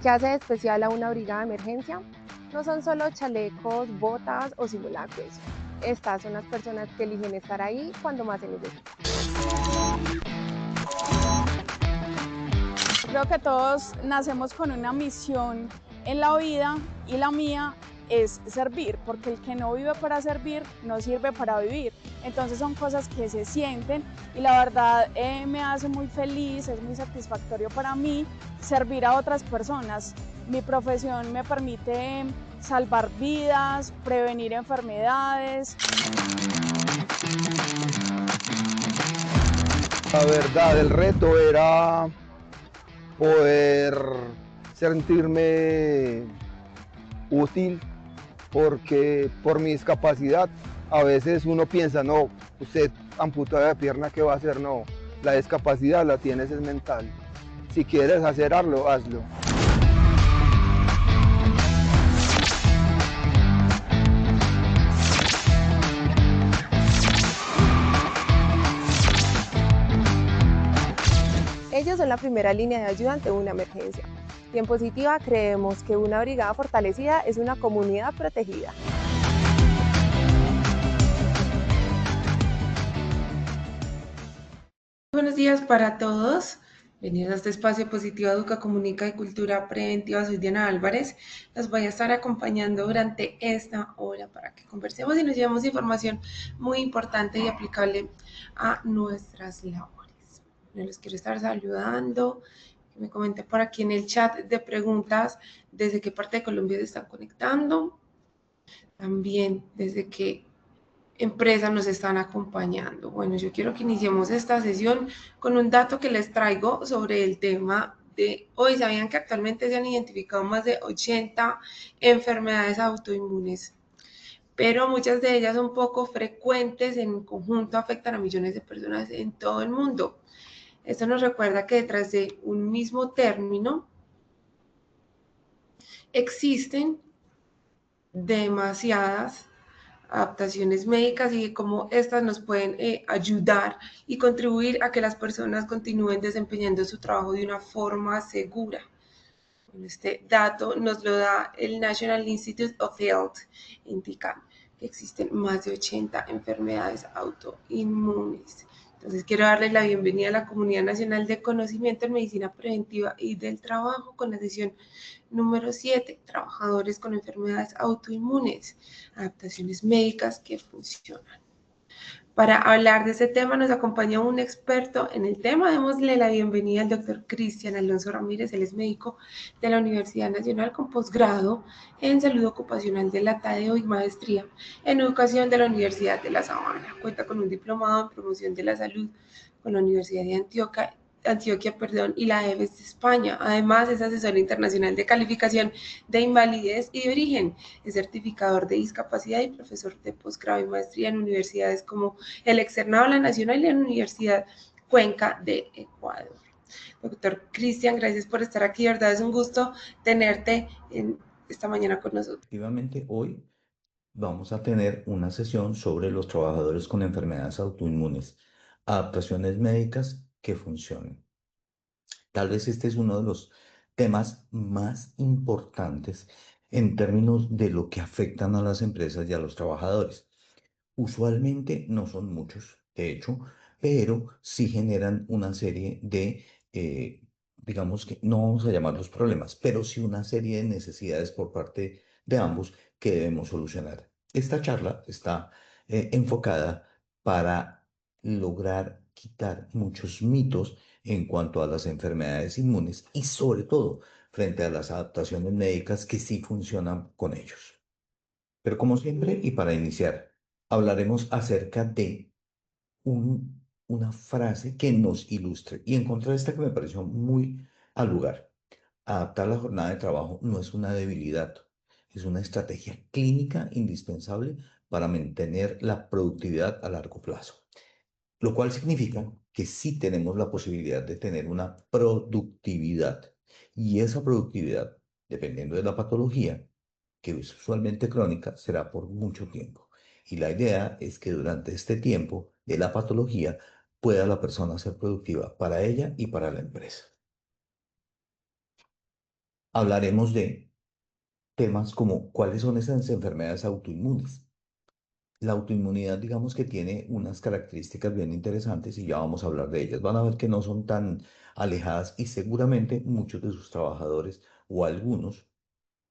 ¿Qué hace de especial a una brigada de emergencia? No son solo chalecos, botas o simulacros. Estas son las personas que eligen estar ahí cuando más se necesita. Creo que todos nacemos con una misión en la vida y la mía es servir, porque el que no vive para servir no sirve para vivir. Entonces son cosas que se sienten y la verdad me hace muy feliz, es muy satisfactorio para mí servir a otras personas. Mi profesión me permite salvar vidas, prevenir enfermedades. La verdad, el reto era poder sentirme útil porque por mi discapacidad a veces uno piensa, no, usted amputado de pierna, ¿qué va a hacer? No, la discapacidad la tienes es mental. Si quieres hacer algo, hazlo. Ellos son la primera línea de ayuda ante una emergencia. Y en Positiva creemos que una brigada fortalecida es una comunidad protegida. Buenos días para todos. Bienvenidos a este espacio Positiva Educa, Comunica y Cultura Preventiva. Soy Diana Álvarez. Los voy a estar acompañando durante esta hora para que conversemos y nos llevemos información muy importante y aplicable a nuestras labores. Les quiero estar saludando. Que me comenten por aquí en el chat de preguntas desde qué parte de Colombia se están conectando. También desde qué empresas nos están acompañando. Bueno, yo quiero que iniciemos esta sesión con un dato que les traigo sobre el tema de hoy. ¿Sabían que actualmente se han identificado más de 80 enfermedades autoinmunes? Pero muchas de ellas son poco frecuentes, en conjunto afectan a millones de personas en todo el mundo. Esto nos recuerda que detrás de un mismo término existen demasiadas adaptaciones médicas y cómo estas nos pueden ayudar y contribuir a que las personas continúen desempeñando su trabajo de una forma segura. Bueno, este dato nos lo da el National Institute of Health, indica que existen más de 80 enfermedades autoinmunes. Entonces quiero darles la bienvenida a la Comunidad Nacional de Conocimiento en Medicina Preventiva y del Trabajo con la sesión número 7, trabajadores con enfermedades autoinmunes, adaptaciones médicas que funcionan. Para hablar de este tema nos acompaña un experto en el tema. Démosle la bienvenida al doctor Cristian Alonso Ramírez. Él es médico de la Universidad Nacional con posgrado en salud ocupacional de la TADEO y maestría en educación de la Universidad de La Sabana. Cuenta con un diplomado en promoción de la salud con la Universidad de Antioquia, y la EBES de España. Además, es asesor internacional de calificación de invalidez y de origen. Es certificador de discapacidad y profesor de posgrado y maestría en universidades como el Externado La Nacional y la Universidad Cuenca de Ecuador. Doctor Cristian, gracias por estar aquí, de verdad es un gusto tenerte esta mañana con nosotros. Efectivamente, hoy vamos a tener una sesión sobre los trabajadores con enfermedades autoinmunes, adaptaciones médicas que funcionen. Tal vez este es uno de los temas más importantes en términos de lo que afectan a las empresas y a los trabajadores. Usualmente no son muchos, de hecho, pero sí generan una serie de, digamos que no vamos a llamarlos problemas, pero sí una serie de necesidades por parte de ambos que debemos solucionar. Esta charla está enfocada para lograr quitar muchos mitos en cuanto a las enfermedades inmunes y sobre todo frente a las adaptaciones médicas que sí funcionan con ellos. Pero como siempre, y para iniciar, hablaremos acerca de una frase que nos ilustre. Y encontré esta que me pareció muy al lugar. Adaptar la jornada de trabajo no es una debilidad, es una estrategia clínica indispensable para mantener la productividad a largo plazo. Lo cual significa que sí tenemos la posibilidad de tener una productividad. Y esa productividad, dependiendo de la patología, que es usualmente crónica, será por mucho tiempo. Y la idea es que durante este tiempo de la patología pueda la persona ser productiva para ella y para la empresa. hablaremos de temas como cuáles son esas enfermedades autoinmunes. La autoinmunidad, digamos que tiene unas características bien interesantes y ya vamos a hablar de ellas. Van a ver que no son tan alejadas y seguramente muchos de sus trabajadores o algunos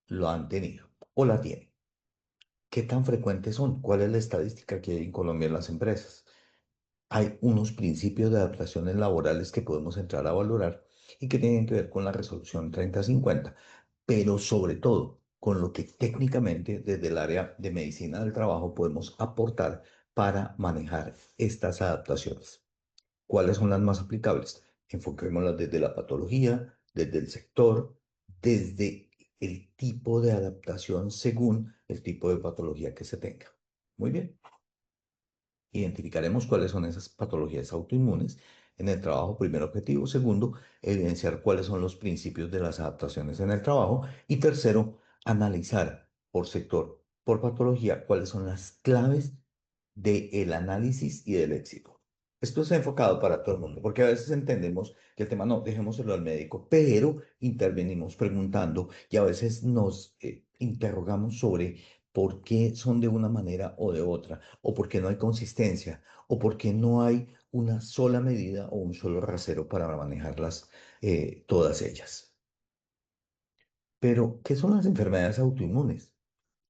lo han tenido o la tienen. ¿Qué tan frecuentes son? ¿Cuál es la estadística que hay en Colombia en las empresas? Hay unos principios de adaptaciones laborales que podemos entrar a valorar y que tienen que ver con la resolución 3050, pero sobre todo con lo que técnicamente desde el área de medicina del trabajo podemos aportar para manejar estas adaptaciones. ¿Cuáles son las más aplicables? Enfoquémoslas desde la patología, desde el sector, desde el tipo de adaptación según el tipo de patología que se tenga. Muy bien. Identificaremos cuáles son esas patologías autoinmunes en el trabajo, primer objetivo. Segundo, evidenciar cuáles son los principios de las adaptaciones en el trabajo. Y tercero, analizar por sector, por patología, cuáles son las claves del análisis y del éxito. Esto es enfocado para todo el mundo, porque a veces entendemos que el tema no, dejémoselo al médico, pero intervenimos preguntando y a veces nos interrogamos sobre por qué son de una manera o de otra, o por qué no hay consistencia, o por qué no hay una sola medida o un solo rasero para manejarlas todas ellas. Pero, ¿qué son las enfermedades autoinmunes?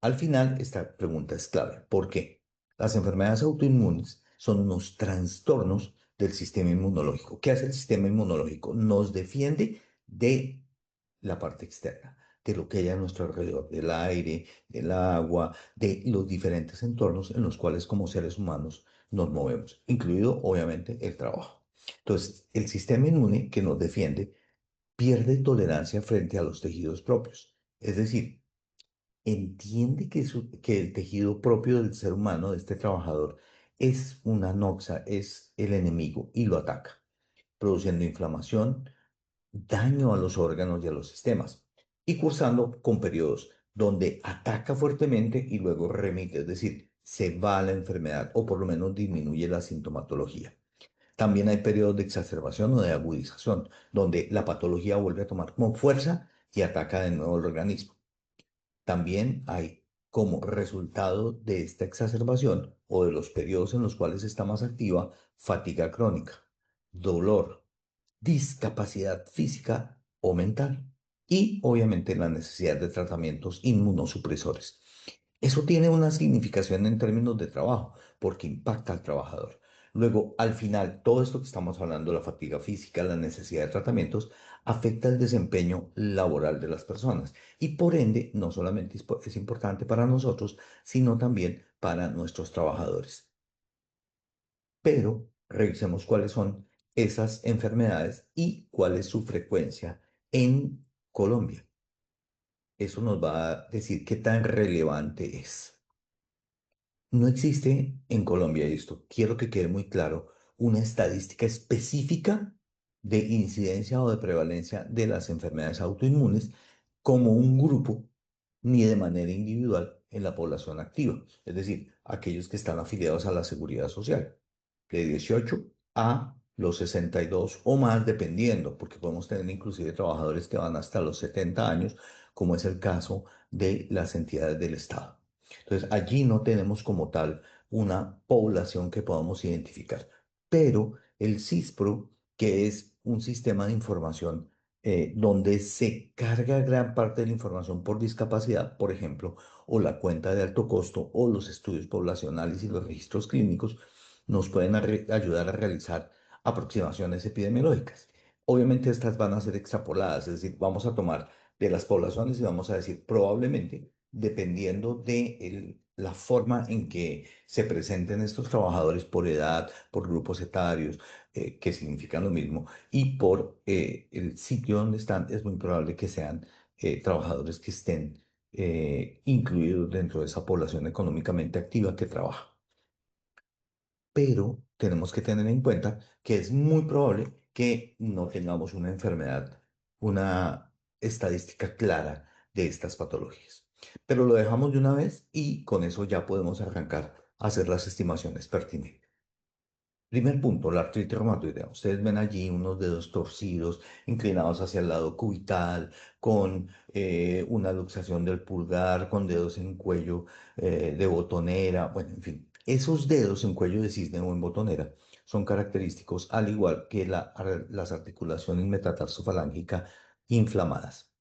Al final, esta pregunta es clave. ¿Por qué? Las enfermedades autoinmunes son unos trastornos del sistema inmunológico. ¿Qué hace el sistema inmunológico? Nos defiende de la parte externa, de lo que hay a nuestro alrededor, del aire, del agua, de los diferentes entornos en los cuales como seres humanos nos movemos, incluido obviamente el trabajo. Entonces, el sistema inmune que nos defiende pierde tolerancia frente a los tejidos propios. Es decir, entiende que el tejido propio del ser humano, de este trabajador, es una noxa, es el enemigo y lo ataca, produciendo inflamación, daño a los órganos y a los sistemas, y cursando con periodos donde ataca fuertemente y luego remite, es decir, se va a la enfermedad o por lo menos disminuye la sintomatología. También hay periodos de exacerbación o de agudización, donde la patología vuelve a tomar como fuerza y ataca de nuevo el organismo. También hay como resultado de esta exacerbación o de los periodos en los cuales está más activa, fatiga crónica, dolor, discapacidad física o mental y obviamente la necesidad de tratamientos inmunosupresores. Eso tiene una significación en términos de trabajo porque impacta al trabajador. Luego, al final, todo esto que estamos hablando, la fatiga física, la necesidad de tratamientos, afecta el desempeño laboral de las personas y por ende no solamente es importante para nosotros, sino también para nuestros trabajadores. Pero revisemos cuáles son esas enfermedades y cuál es su frecuencia en Colombia. Eso nos va a decir qué tan relevante es. No existe en Colombia, y esto quiero que quede muy claro, una estadística específica de incidencia o de prevalencia de las enfermedades autoinmunes como un grupo ni de manera individual en la población activa, es decir, aquellos que están afiliados a la seguridad social, de 18 a los 62 o más, dependiendo, porque podemos tener inclusive trabajadores que van hasta los 70 años, como es el caso de las entidades del Estado. Entonces, allí no tenemos como tal una población que podamos identificar, pero el CISPRO, que es un sistema de información donde se carga gran parte de la información por discapacidad, por ejemplo, o la cuenta de alto costo, o los estudios poblacionales y los registros clínicos, nos pueden ayudar a realizar aproximaciones epidemiológicas. Obviamente estas van a ser extrapoladas, es decir, vamos a tomar de las poblaciones y vamos a decir probablemente, dependiendo de la forma en que se presenten estos trabajadores por edad, por grupos etarios, que significan lo mismo, y por el sitio donde están, es muy probable que sean trabajadores que estén incluidos dentro de esa población económicamente activa que trabaja. Pero tenemos que tener en cuenta que es muy probable que no tengamos una enfermedad, una estadística clara de estas patologías. Pero lo dejamos de una vez y con eso ya podemos arrancar a hacer las estimaciones pertinentes. Primer punto, la artritis reumatoidea. Ustedes ven allí unos dedos torcidos, inclinados hacia el lado cubital, con una luxación del pulgar, con dedos en cuello de botonera, bueno, en fin. Esos dedos en cuello de cisne o en botonera son característicos, al igual que las articulaciones metatarsofalángicas inflamadas.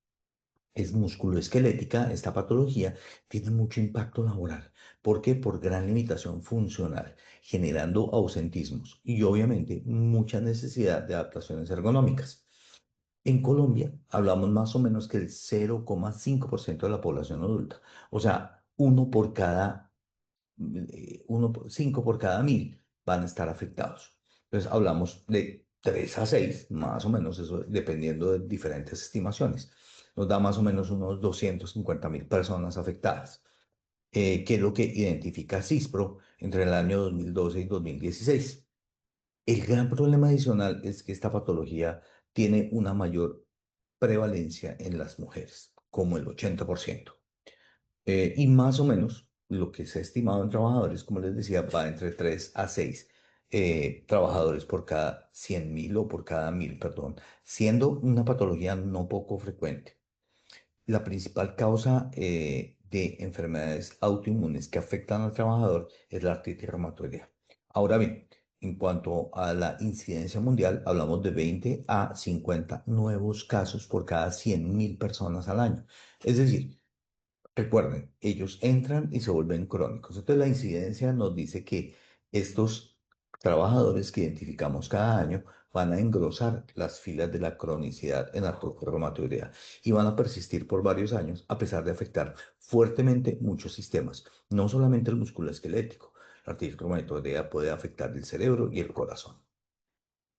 Es musculoesquelética, esta patología tiene mucho impacto laboral. ¿Por qué? Por gran limitación funcional, generando ausentismos y obviamente mucha necesidad de adaptaciones ergonómicas. En Colombia hablamos más o menos que el 0,5% de la población adulta, o sea, 5 por cada 1000 van a estar afectados. Entonces hablamos de 3 a 6 más o menos, eso dependiendo de diferentes estimaciones. Nos da más o menos unos 250.000 personas afectadas, que es lo que identifica CISPRO entre el año 2012 y 2016. El gran problema adicional es que esta patología tiene una mayor prevalencia en las mujeres, como el 80%. Y más o menos lo que se ha estimado en trabajadores, como les decía, va entre 3 a 6 trabajadores por cada 100.000 o por cada 1000, perdón, siendo una patología no poco frecuente. La principal causa de enfermedades autoinmunes que afectan al trabajador es la artritis reumatoidea. Ahora bien, en cuanto a la incidencia mundial, hablamos de 20 a 50 nuevos casos por cada 100.000 personas al año. Es decir, recuerden, ellos entran y se vuelven crónicos. Entonces la incidencia nos dice que estos trabajadores que identificamos cada año van a engrosar las filas de la cronicidad en artritis reumatoidea y van a persistir por varios años a pesar de afectar fuertemente muchos sistemas, no solamente el músculo esquelético. La artritis reumatoidea puede afectar el cerebro y el corazón.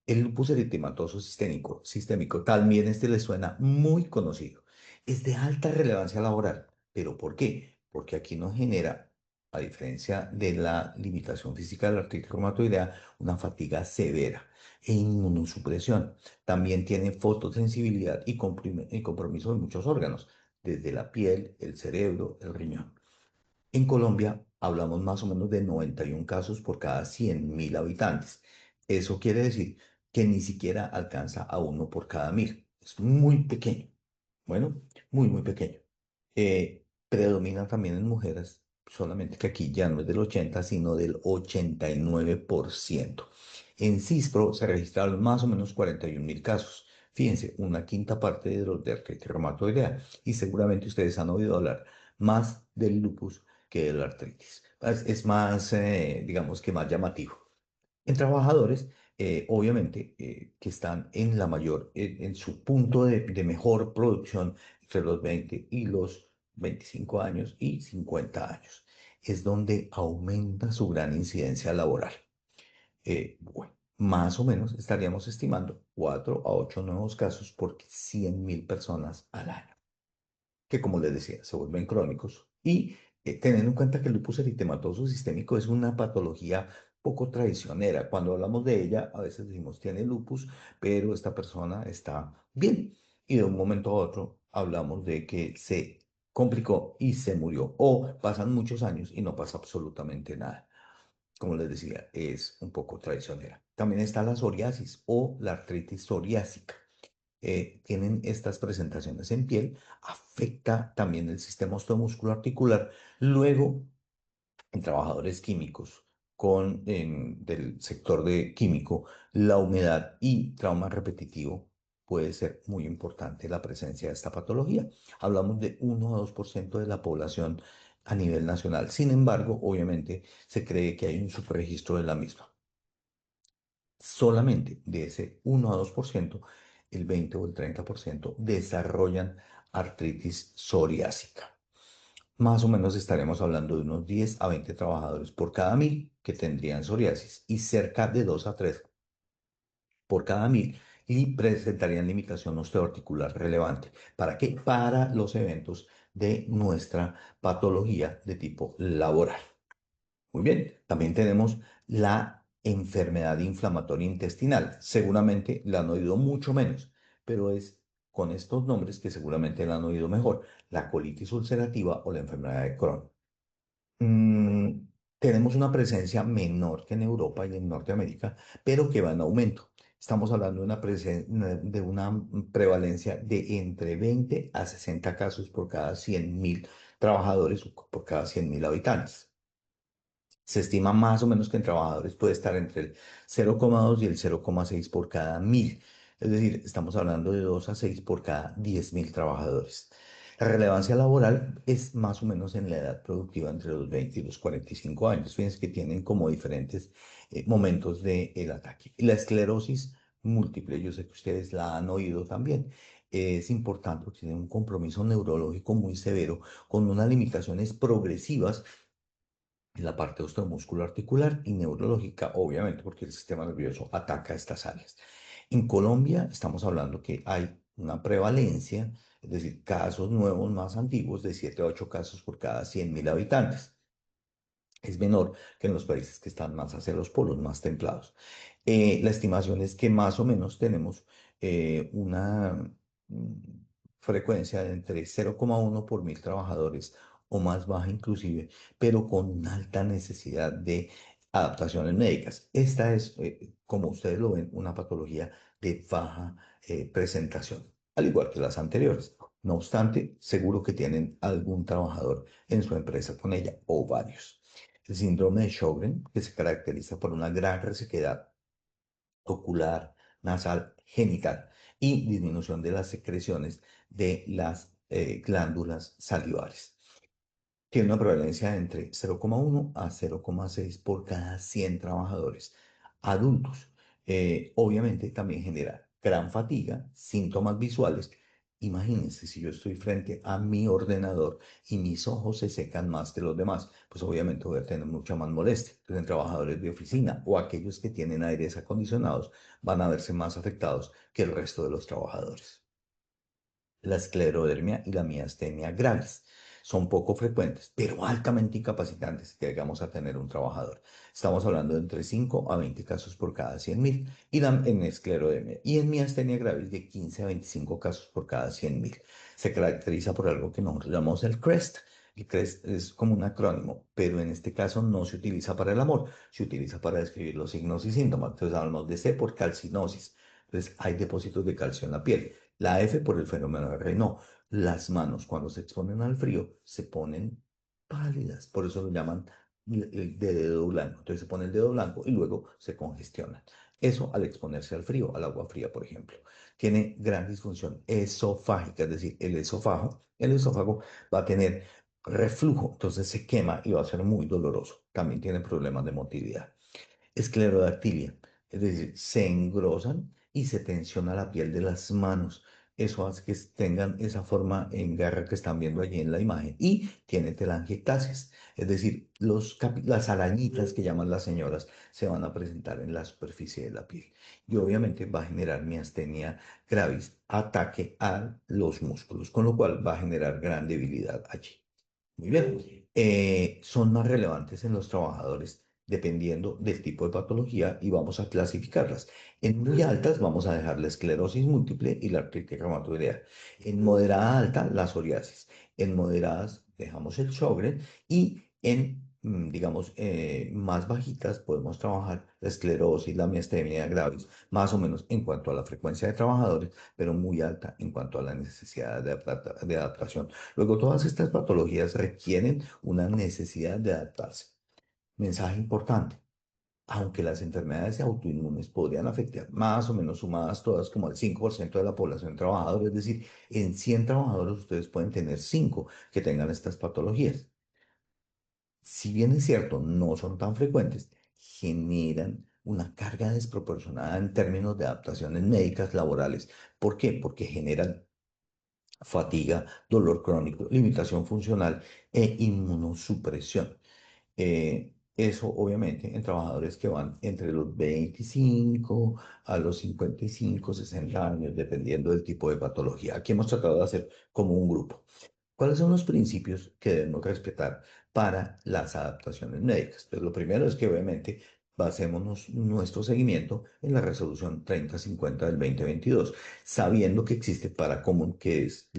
El lupus eritematoso sistémico, también este le suena muy conocido. Es de alta relevancia laboral. ¿Pero por qué? Porque aquí no genera, a diferencia de la limitación física de la artritis reumatoidea, una fatiga severa e inmunosupresión. También tiene fotosensibilidad y compromiso de muchos órganos, desde la piel, el cerebro, el riñón. En Colombia hablamos más o menos de 91 casos por cada 100.000 habitantes. Eso quiere decir que ni siquiera alcanza a uno por cada 1000. Es muy pequeño. Bueno, muy, muy pequeño. Predomina también en mujeres, solamente que aquí ya no es del 80, sino del 89%. En CISPRO se registraron más o menos 41.000 casos. Fíjense, una quinta parte de los de artritis reumatoidea. Y seguramente ustedes han oído hablar más del lupus que de la artritis. Es más, digamos que más llamativo. En trabajadores, obviamente, que están en la mayor, en su punto de mejor producción entre los 20 y los 25 años y 50 años. Es donde aumenta su gran incidencia laboral. Bueno, más o menos estaríamos estimando 4 a 8 nuevos casos por 100.000 personas al año, que como les decía, se vuelven crónicos. Y teniendo en cuenta que el lupus eritematoso sistémico es una patología poco traicionera. Cuando hablamos de ella, a veces decimos tiene lupus, pero esta persona está bien. Y de un momento a otro hablamos de que se complicó y se murió. O pasan muchos años y no pasa absolutamente nada. Como les decía, es un poco traicionera. También está la psoriasis o la artritis psoriásica. Tienen estas presentaciones en piel, afecta también el sistema osteomuscular articular. Luego, en trabajadores químicos del sector de químico, la humedad y trauma repetitivo puede ser muy importante la presencia de esta patología. Hablamos de 1 a 2% de la población a nivel nacional. Sin embargo, obviamente se cree que hay un subregistro de la misma. Solamente de ese 1 a 2%, el 20 o el 30% desarrollan artritis psoriásica. Más o menos estaremos hablando de unos 10 a 20 trabajadores por cada 1000 que tendrían psoriasis y cerca de 2 a 3 por cada 1000 y presentarían limitación osteoarticular relevante. ¿Para qué? Para los eventos de nuestra patología de tipo laboral. Muy bien, también tenemos la enfermedad inflamatoria intestinal. Seguramente la han oído mucho menos, pero es con estos nombres que seguramente la han oído mejor. La colitis ulcerativa o la enfermedad de Crohn. Tenemos una presencia menor que en Europa y en Norteamérica, pero que va en aumento. Estamos hablando de de una prevalencia de entre 20 a 60 casos por cada 100.000 trabajadores o por cada 100.000 habitantes. Se estima más o menos que en trabajadores puede estar entre el 0,2 y el 0,6 por cada 1.000. Es decir, estamos hablando de 2 a 6 por cada 10.000 trabajadores. La relevancia laboral es más o menos en la edad productiva entre los 20 y los 45 años. Fíjense que tienen como diferentes momentos del ataque. Y la esclerosis múltiple, yo sé que ustedes la han oído también. Es importante porque tiene un compromiso neurológico muy severo con unas limitaciones progresivas en la parte osteomuscular articular y neurológica, obviamente, porque el sistema nervioso ataca estas áreas. En Colombia estamos hablando que hay una prevalencia, es decir, casos nuevos más antiguos de 7 a 8 casos por cada 100.000 habitantes. Es menor que en los países que están más hacia los polos, más templados. La estimación es que más o menos tenemos una frecuencia de entre 0,1 por 1.000 trabajadores o más baja inclusive, pero con una alta necesidad de adaptaciones médicas. Esta es, como ustedes lo ven, una patología de baja presentación, al igual que las anteriores. No obstante, seguro que tienen algún trabajador en su empresa con ella o varios. El síndrome de Sjögren, que se caracteriza por una gran resequedad ocular, nasal, genital y disminución de las secreciones de las glándulas salivares. Tiene una prevalencia de entre 0,1 a 0,6 por cada 100 trabajadores adultos. Obviamente también genera gran fatiga, síntomas visuales. Imagínense si yo estoy frente a mi ordenador y mis ojos se secan más que los demás, pues obviamente voy a tener mucha más molestia. Entonces, en trabajadores de oficina o aquellos que tienen aires acondicionados van a verse más afectados que el resto de los trabajadores. La esclerodermia y la miastenia gravis son poco frecuentes, pero altamente incapacitantes que llegamos a tener un trabajador. Estamos hablando de entre 5 a 20 casos por cada 100.000 y en esclerodermia y en miastenia gravis de 15 a 25 casos por cada 100.000. Se caracteriza por algo que nosotros llamamos el CREST. El CREST es como un acrónimo, pero en este caso no se utiliza para el amor, se utiliza para describir los signos y síntomas. Entonces hablamos de C por calcinosis. Entonces hay depósitos de calcio en la piel. La F por el fenómeno de Raynaud. Las manos cuando se exponen al frío se ponen pálidas, por eso lo llaman de dedo blanco. Entonces se pone el dedo blanco y luego se congestionan. Eso al exponerse al frío, al agua fría, por ejemplo. Tiene gran disfunción esofágica, es decir, el esófago va a tener reflujo, entonces se quema y va a ser muy doloroso. También tiene problemas de motilidad. Esclerodactilia, es decir, se engrosan y se tensiona la piel de las manos. Eso hace que tengan esa forma en garra que están viendo allí en la imagen. Y tiene telangiectasias, es decir, las arañitas que llaman las señoras se van a presentar en la superficie de la piel. Y obviamente va a generar miastenia gravis, ataque a los músculos, con lo cual va a generar gran debilidad allí. Muy bien. Son más relevantes en los trabajadores dependiendo del tipo de patología y vamos a clasificarlas. En muy altas vamos a dejar la esclerosis múltiple y la artritis reumatoidea. En moderada alta, la psoriasis. En moderadas dejamos el Sjögren y en, digamos, más bajitas podemos trabajar la esclerosis, la miastenia gravis, más o menos en cuanto a la frecuencia de trabajadores, pero muy alta en cuanto a la necesidad de adaptación. Luego, todas estas patologías requieren una necesidad de adaptarse. Mensaje importante. Aunque las enfermedades autoinmunes podrían afectar más o menos sumadas todas como al 5% de la población trabajadora, es decir, en 100 trabajadores ustedes pueden tener 5 que tengan estas patologías. Si bien es cierto, no son tan frecuentes, generan una carga desproporcionada en términos de adaptaciones médicas laborales. ¿Por qué? Porque generan fatiga, dolor crónico, limitación funcional e inmunosupresión. Eso obviamente en trabajadores que van entre los 25 a los 55, 60 años, dependiendo del tipo de patología. Aquí hemos tratado de hacer como un grupo. ¿Cuáles son los principios que debemos respetar para las adaptaciones médicas? Pues lo primero es que obviamente basémonos nuestro seguimiento en la resolución 3050 del 2022, sabiendo que existe para común, que es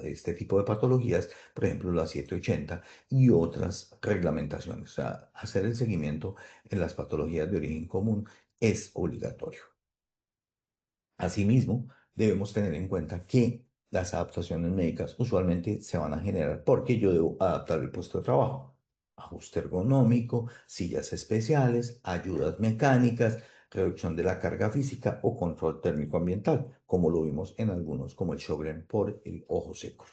este tipo de patologías, por ejemplo, la 780 y otras reglamentaciones. O sea, hacer el seguimiento en las patologías de origen común es obligatorio. Asimismo, debemos tener en cuenta que las adaptaciones médicas usualmente se van a generar porque yo debo adaptar el puesto de trabajo. Ajuste ergonómico, sillas especiales, ayudas mecánicas, reducción de la carga física o control térmico ambiental, como lo vimos en algunos, como el Sjögren por el ojo seco.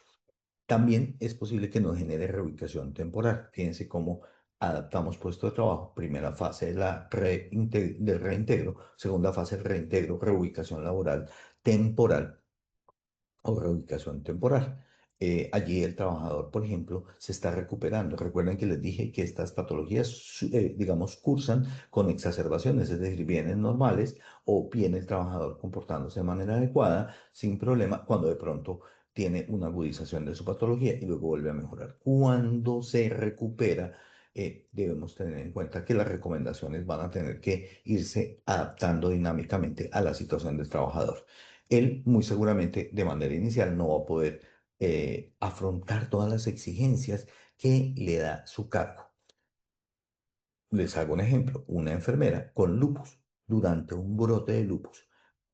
También es posible que nos genere reubicación temporal. Fíjense cómo adaptamos puesto de trabajo. Primera fase de del reintegro, segunda fase del reintegro, reubicación laboral temporal o reubicación temporal. Allí el trabajador, por ejemplo, se está recuperando. Recuerden que les dije que estas patologías, digamos, cursan con exacerbaciones, es decir, vienen normales o viene el trabajador comportándose de manera adecuada, sin problema, cuando de pronto tiene una agudización de su patología y luego vuelve a mejorar. Cuando se recupera, debemos tener en cuenta que las recomendaciones van a tener que irse adaptando dinámicamente a la situación del trabajador. Él muy seguramente de manera inicial no va a poder afrontar todas las exigencias que le da su cargo. Les hago un ejemplo, una enfermera con lupus durante un brote de lupus.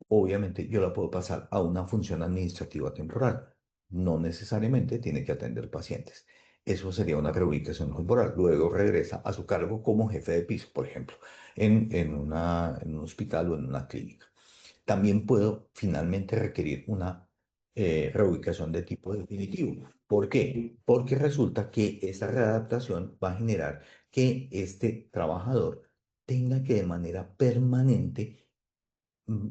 Obviamente yo la puedo pasar a una función administrativa temporal. No necesariamente tiene que atender pacientes. Eso sería una reubicación temporal. Luego regresa a su cargo como jefe de piso, por ejemplo, en un hospital o en una clínica. También puedo finalmente requerir una reubicación de tipo definitivo. ¿Por qué? Porque resulta que esta readaptación va a generar que este trabajador tenga que de manera permanente mm,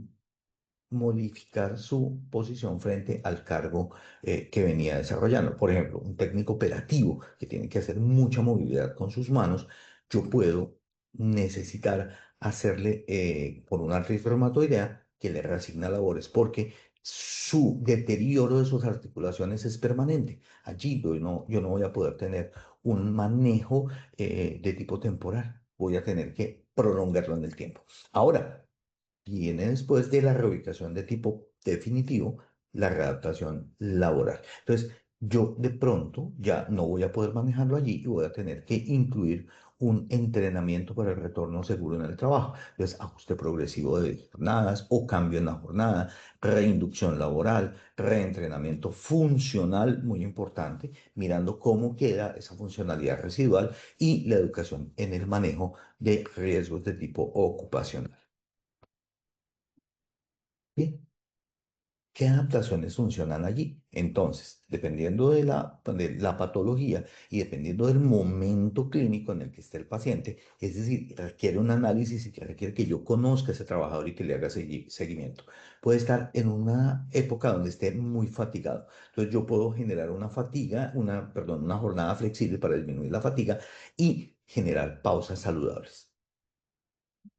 modificar su posición frente al cargo que venía desarrollando. Por ejemplo, un técnico operativo que tiene que hacer mucha movilidad con sus manos, yo puedo necesitar hacerle por una artritis reumatoidea que le reasigna labores porque su deterioro de sus articulaciones es permanente. Allí yo no voy a poder tener un manejo de tipo temporal. Voy a tener que prolongarlo en el tiempo. Ahora, viene después de la reubicación de tipo definitivo, la readaptación laboral. Entonces, yo de pronto ya no voy a poder manejarlo allí y voy a tener que incluir un entrenamiento para el retorno seguro en el trabajo. Entonces, ajuste progresivo de jornadas o cambio en la jornada, reinducción laboral, reentrenamiento funcional, muy importante, mirando cómo queda esa funcionalidad residual y la educación en el manejo de riesgos de tipo ocupacional. Bien, ¿qué adaptaciones funcionan allí? Entonces, dependiendo de la patología y dependiendo del momento clínico en el que esté el paciente, es decir, requiere un análisis y que requiere que yo conozca a ese trabajador y que le haga seguimiento. Puede estar en una época donde esté muy fatigado. Entonces, yo puedo generar una fatiga, perdón, una jornada flexible para disminuir la fatiga y generar pausas saludables.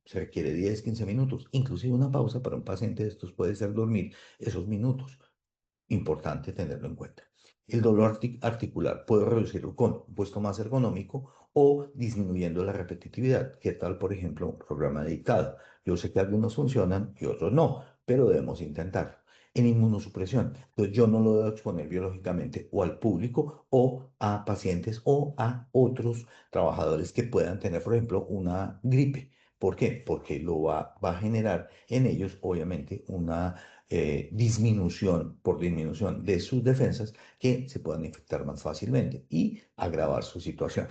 Se requiere 10, 15 minutos. Inclusive una pausa para un paciente de estos puede ser dormir esos minutos. Importante tenerlo en cuenta. El dolor articular puede reducirlo con un puesto más ergonómico o disminuyendo la repetitividad. ¿Qué tal, por ejemplo, un programa dedicado? Yo sé que algunos funcionan y otros no, pero debemos intentarlo. En inmunosupresión, entonces yo no lo debo exponer biológicamente o al público o a pacientes o a otros trabajadores que puedan tener, por ejemplo, una gripe. ¿Por qué? Porque va a generar en ellos, obviamente, una disminución de sus defensas que se puedan infectar más fácilmente y agravar su situación.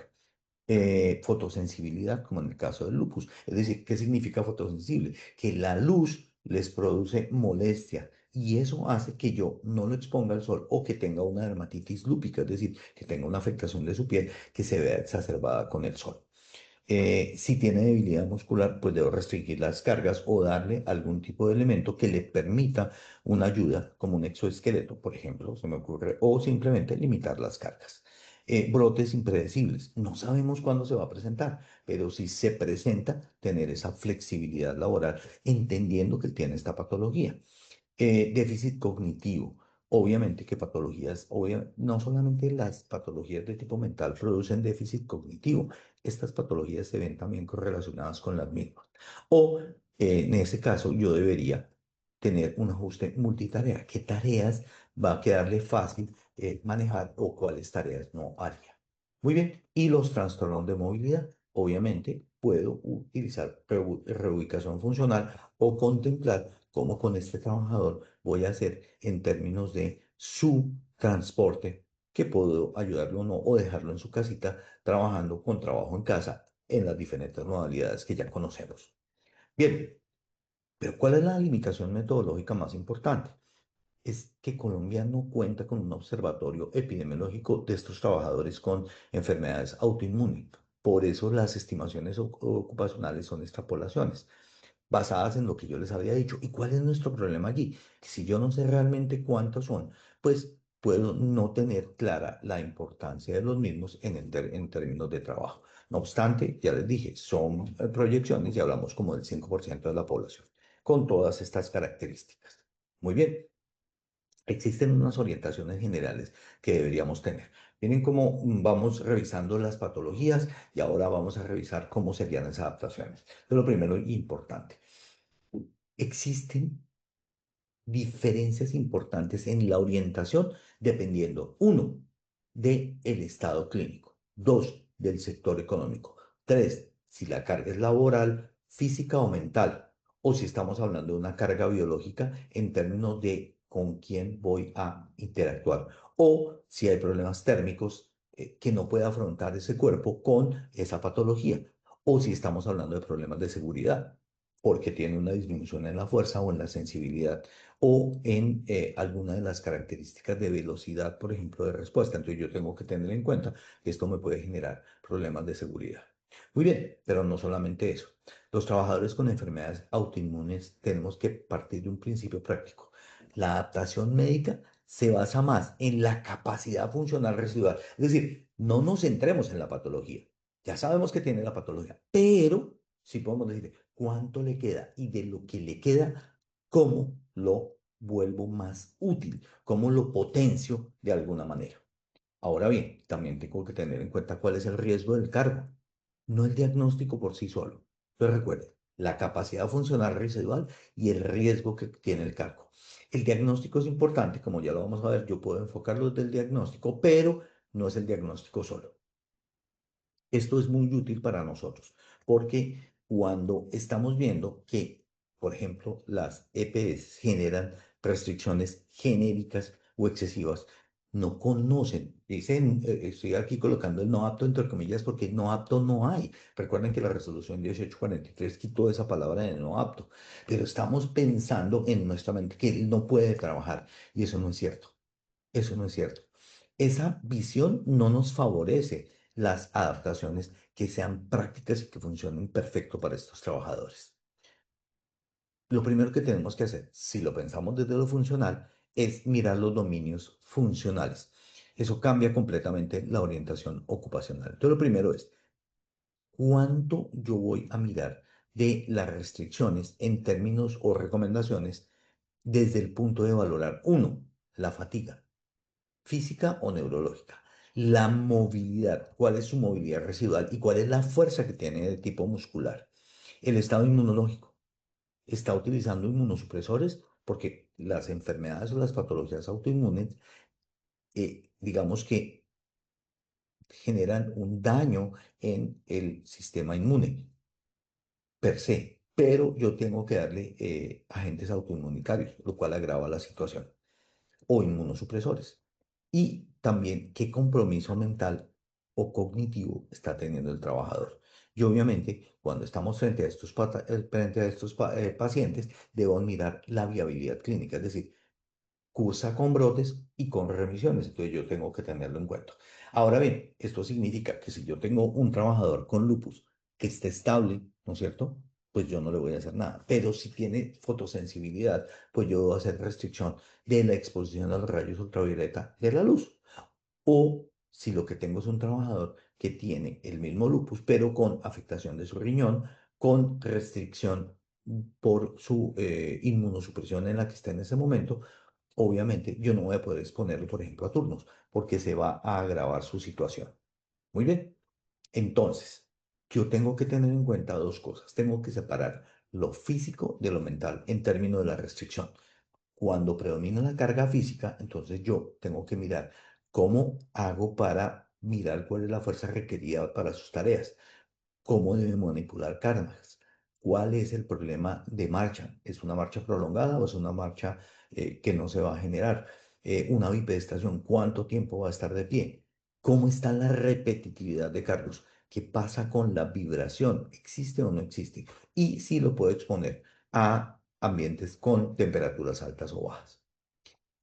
Fotosensibilidad, como en el caso del lupus. Es decir, ¿qué significa fotosensible? Que la luz les produce molestia y eso hace que yo no lo exponga al sol o que tenga una dermatitis lúpica, es decir, que tenga una afectación de su piel que se vea exacerbada con el sol. Si tiene debilidad muscular, pues debo restringir las cargas o darle algún tipo de elemento que le permita una ayuda, como un exoesqueleto, por ejemplo, se me ocurre, o simplemente limitar las cargas. Brotes impredecibles. No sabemos cuándo se va a presentar, pero si se presenta, tener esa flexibilidad laboral, entendiendo que él tiene esta patología. Déficit cognitivo Obviamente que patologías, no solamente las patologías de tipo mental producen déficit cognitivo, estas patologías se ven también correlacionadas con las mismas. O en ese caso yo debería tener un ajuste multitarea. ¿Qué tareas va a quedarle fácil manejar o cuáles tareas no haría? Muy bien, y los trastornos de movilidad. Obviamente puedo utilizar reubicación funcional o contemplar cómo con este trabajador voy a hacer en términos de su transporte, que puedo ayudarlo o no, o dejarlo en su casita trabajando con trabajo en casa en las diferentes modalidades que ya conocemos. Bien, pero ¿cuál es la limitación metodológica más importante? Es que Colombia no cuenta con un observatorio epidemiológico de estos trabajadores con enfermedades autoinmunes. Por eso las estimaciones ocupacionales son extrapolaciones basadas en lo que yo les había dicho. ¿Y cuál es nuestro problema allí? Que si yo no sé realmente cuántos son, pues puedo no tener clara la importancia de los mismos en términos de trabajo. No obstante, ya les dije, son proyecciones y hablamos como del 5% de la población, con todas estas características. Muy bien. Existen unas orientaciones generales que deberíamos tener. Miren cómo vamos revisando las patologías y ahora vamos a revisar cómo serían esas adaptaciones. Pero lo primero importante, existen diferencias importantes en la orientación dependiendo, uno, del estado clínico, dos, del sector económico, tres, si la carga es laboral, física o mental, o si estamos hablando de una carga biológica en términos de con quién voy a interactuar, o si hay problemas térmicos que no puede afrontar ese cuerpo con esa patología, o si estamos hablando de problemas de seguridad porque tiene una disminución en la fuerza o en la sensibilidad o en alguna de las características de velocidad, por ejemplo, de respuesta. Entonces yo tengo que tener en cuenta que esto me puede generar problemas de seguridad. Muy bien, pero no solamente eso. Los trabajadores con enfermedades autoinmunes tenemos que partir de un principio práctico. La adaptación médica se basa más en la capacidad funcional residual. Es decir, no nos centremos en la patología. Ya sabemos que tiene la patología, pero sí podemos decir cuánto le queda y de lo que le queda, cómo lo vuelvo más útil, cómo lo potencio de alguna manera. Ahora bien, también tengo que tener en cuenta cuál es el riesgo del cargo, no el diagnóstico por sí solo. Pero recuerden, la capacidad funcional residual y el riesgo que tiene el cargo. El diagnóstico es importante, como ya lo vamos a ver, yo puedo enfocarlo desde el diagnóstico, pero no es el diagnóstico solo. Esto es muy útil para nosotros porque cuando estamos viendo que, por ejemplo, las EPS generan restricciones genéricas o excesivas, no conocen, dicen, estoy aquí colocando el no apto entre comillas porque no apto no hay. Recuerden que la resolución 1843 quitó esa palabra de no apto, pero estamos pensando en nuestra mente que él no puede trabajar y eso no es cierto. Eso no es cierto. Esa visión no nos favorece las adaptaciones que sean prácticas y que funcionen perfecto para estos trabajadores. Lo primero que tenemos que hacer, si lo pensamos desde lo funcional, es mirar los dominios funcionales. Eso cambia completamente la orientación ocupacional. Entonces, lo primero es, ¿cuánto yo voy a mirar de las restricciones en términos o recomendaciones desde el punto de valorar, uno, la fatiga? Física o neurológica. La movilidad, cuál es su movilidad residual y cuál es la fuerza que tiene de tipo muscular. El estado inmunológico. Está utilizando inmunosupresores porque las enfermedades o las patologías autoinmunes, digamos que generan un daño en el sistema inmune per se, pero yo tengo que darle agentes autoinmunitarios, lo cual agrava la situación. O inmunosupresores. Y también qué compromiso mental o cognitivo está teniendo el trabajador. Y obviamente, cuando estamos frente a estos pacientes, debo mirar la viabilidad clínica, es decir, cursa con brotes y con remisiones. Entonces yo tengo que tenerlo en cuenta. Ahora bien, esto significa que si yo tengo un trabajador con lupus que esté estable, ¿no es cierto? Pues yo no le voy a hacer nada. Pero si tiene fotosensibilidad, pues yo debo hacer restricción de la exposición a los rayos ultravioleta de la luz. O si lo que tengo es un trabajador que tiene el mismo lupus, pero con afectación de su riñón, con restricción por su inmunosupresión en la que está en ese momento, obviamente yo no voy a poder exponerlo, por ejemplo, a turnos, porque se va a agravar su situación. Muy bien. Entonces, yo tengo que tener en cuenta dos cosas. Tengo que separar lo físico de lo mental en términos de la restricción. Cuando predomina la carga física, entonces yo tengo que mirar cómo hago para mirar cuál es la fuerza requerida para sus tareas, cómo debe manipular cargas, cuál es el problema de marcha. ¿Es una marcha prolongada o es una marcha que no se va a generar? Una bipedestación, ¿cuánto tiempo va a estar de pie? ¿Cómo está la repetitividad de cargos? ¿Qué pasa con la vibración? ¿Existe o no existe? Y si lo puedo exponer a ambientes con temperaturas altas o bajas.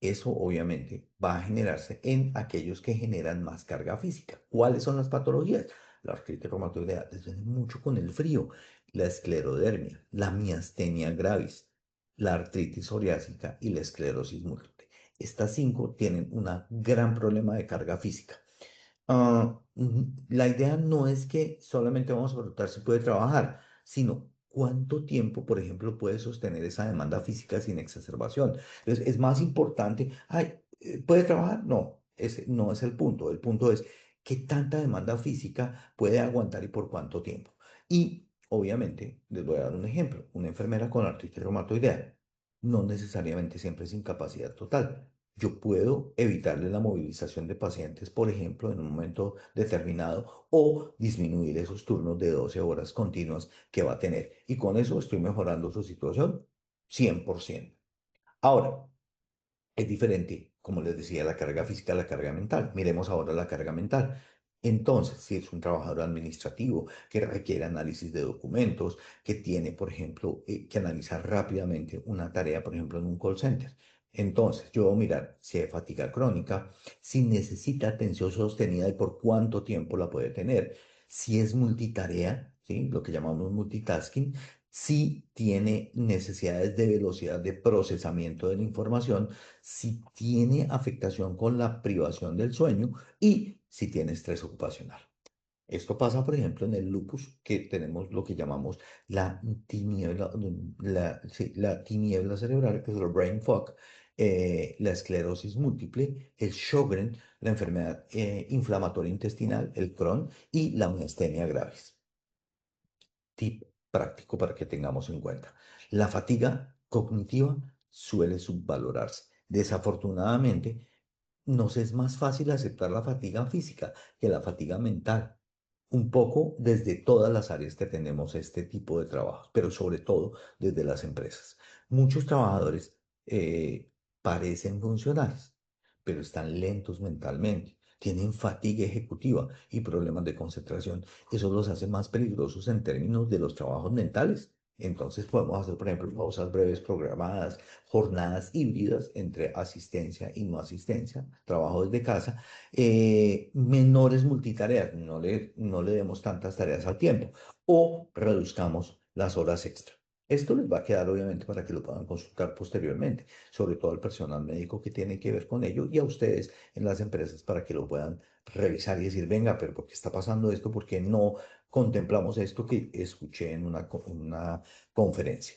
Eso obviamente va a generarse en aquellos que generan más carga física. ¿Cuáles son las patologías? La artritis reumatoidea desde mucho con el frío, la esclerodermia, la miastenia gravis, la artritis psoriásica y la esclerosis múltiple. Estas cinco tienen un gran problema de carga física. La idea no es que solamente vamos a preguntar si puede trabajar, sino cuánto tiempo, por ejemplo, puede sostener esa demanda física sin exacerbación. Entonces, es más importante, ay, ¿puede trabajar? No, ese no es el punto. El punto es qué tanta demanda física puede aguantar y por cuánto tiempo. Y obviamente, les voy a dar un ejemplo. Una enfermera con artritis reumatoidea no necesariamente siempre es incapacidad total. Yo puedo evitarle la movilización de pacientes, por ejemplo, en un momento determinado o disminuir esos turnos de 12 horas continuas que va a tener. Y con eso estoy mejorando su situación 100%. Ahora, es diferente, como les decía, la carga física a la carga mental. Miremos ahora la carga mental. Entonces, si es un trabajador administrativo que requiere análisis de documentos, que tiene, por ejemplo, que analizar rápidamente una tarea, por ejemplo, en un call center. Entonces, yo voy a mirar si hay fatiga crónica, si necesita atención sostenida y por cuánto tiempo la puede tener, si es multitarea, ¿sí? Lo que llamamos multitasking, si tiene necesidades de velocidad de procesamiento de la información, si tiene afectación con la privación del sueño y si tiene estrés ocupacional. Esto pasa, por ejemplo, en el lupus, que tenemos lo que llamamos la tiniebla, sí, la tiniebla cerebral, que es el brain fog, la esclerosis múltiple, el Sjögren, la enfermedad inflamatoria intestinal, el Crohn y la miastenia gravis. Tip práctico para que tengamos en cuenta. La fatiga cognitiva suele subvalorarse. Desafortunadamente, nos es más fácil aceptar la fatiga física que la fatiga mental. Un poco desde todas las áreas que tenemos este tipo de trabajo, pero sobre todo desde las empresas. Muchos trabajadores parecen funcionales, pero están lentos mentalmente, tienen fatiga ejecutiva y problemas de concentración. Eso los hace más peligrosos en términos de los trabajos mentales. Entonces podemos hacer, por ejemplo, pausas breves programadas, jornadas híbridas entre asistencia y no asistencia, trabajo desde casa, menores multitareas, no le demos tantas tareas al tiempo o reduzcamos las horas extra. Esto les va a quedar obviamente para que lo puedan consultar posteriormente, sobre todo al personal médico que tiene que ver con ello y a ustedes en las empresas para que lo puedan revisar y decir, venga, pero ¿por qué está pasando esto? ¿Por qué no contemplamos esto que escuché en una conferencia?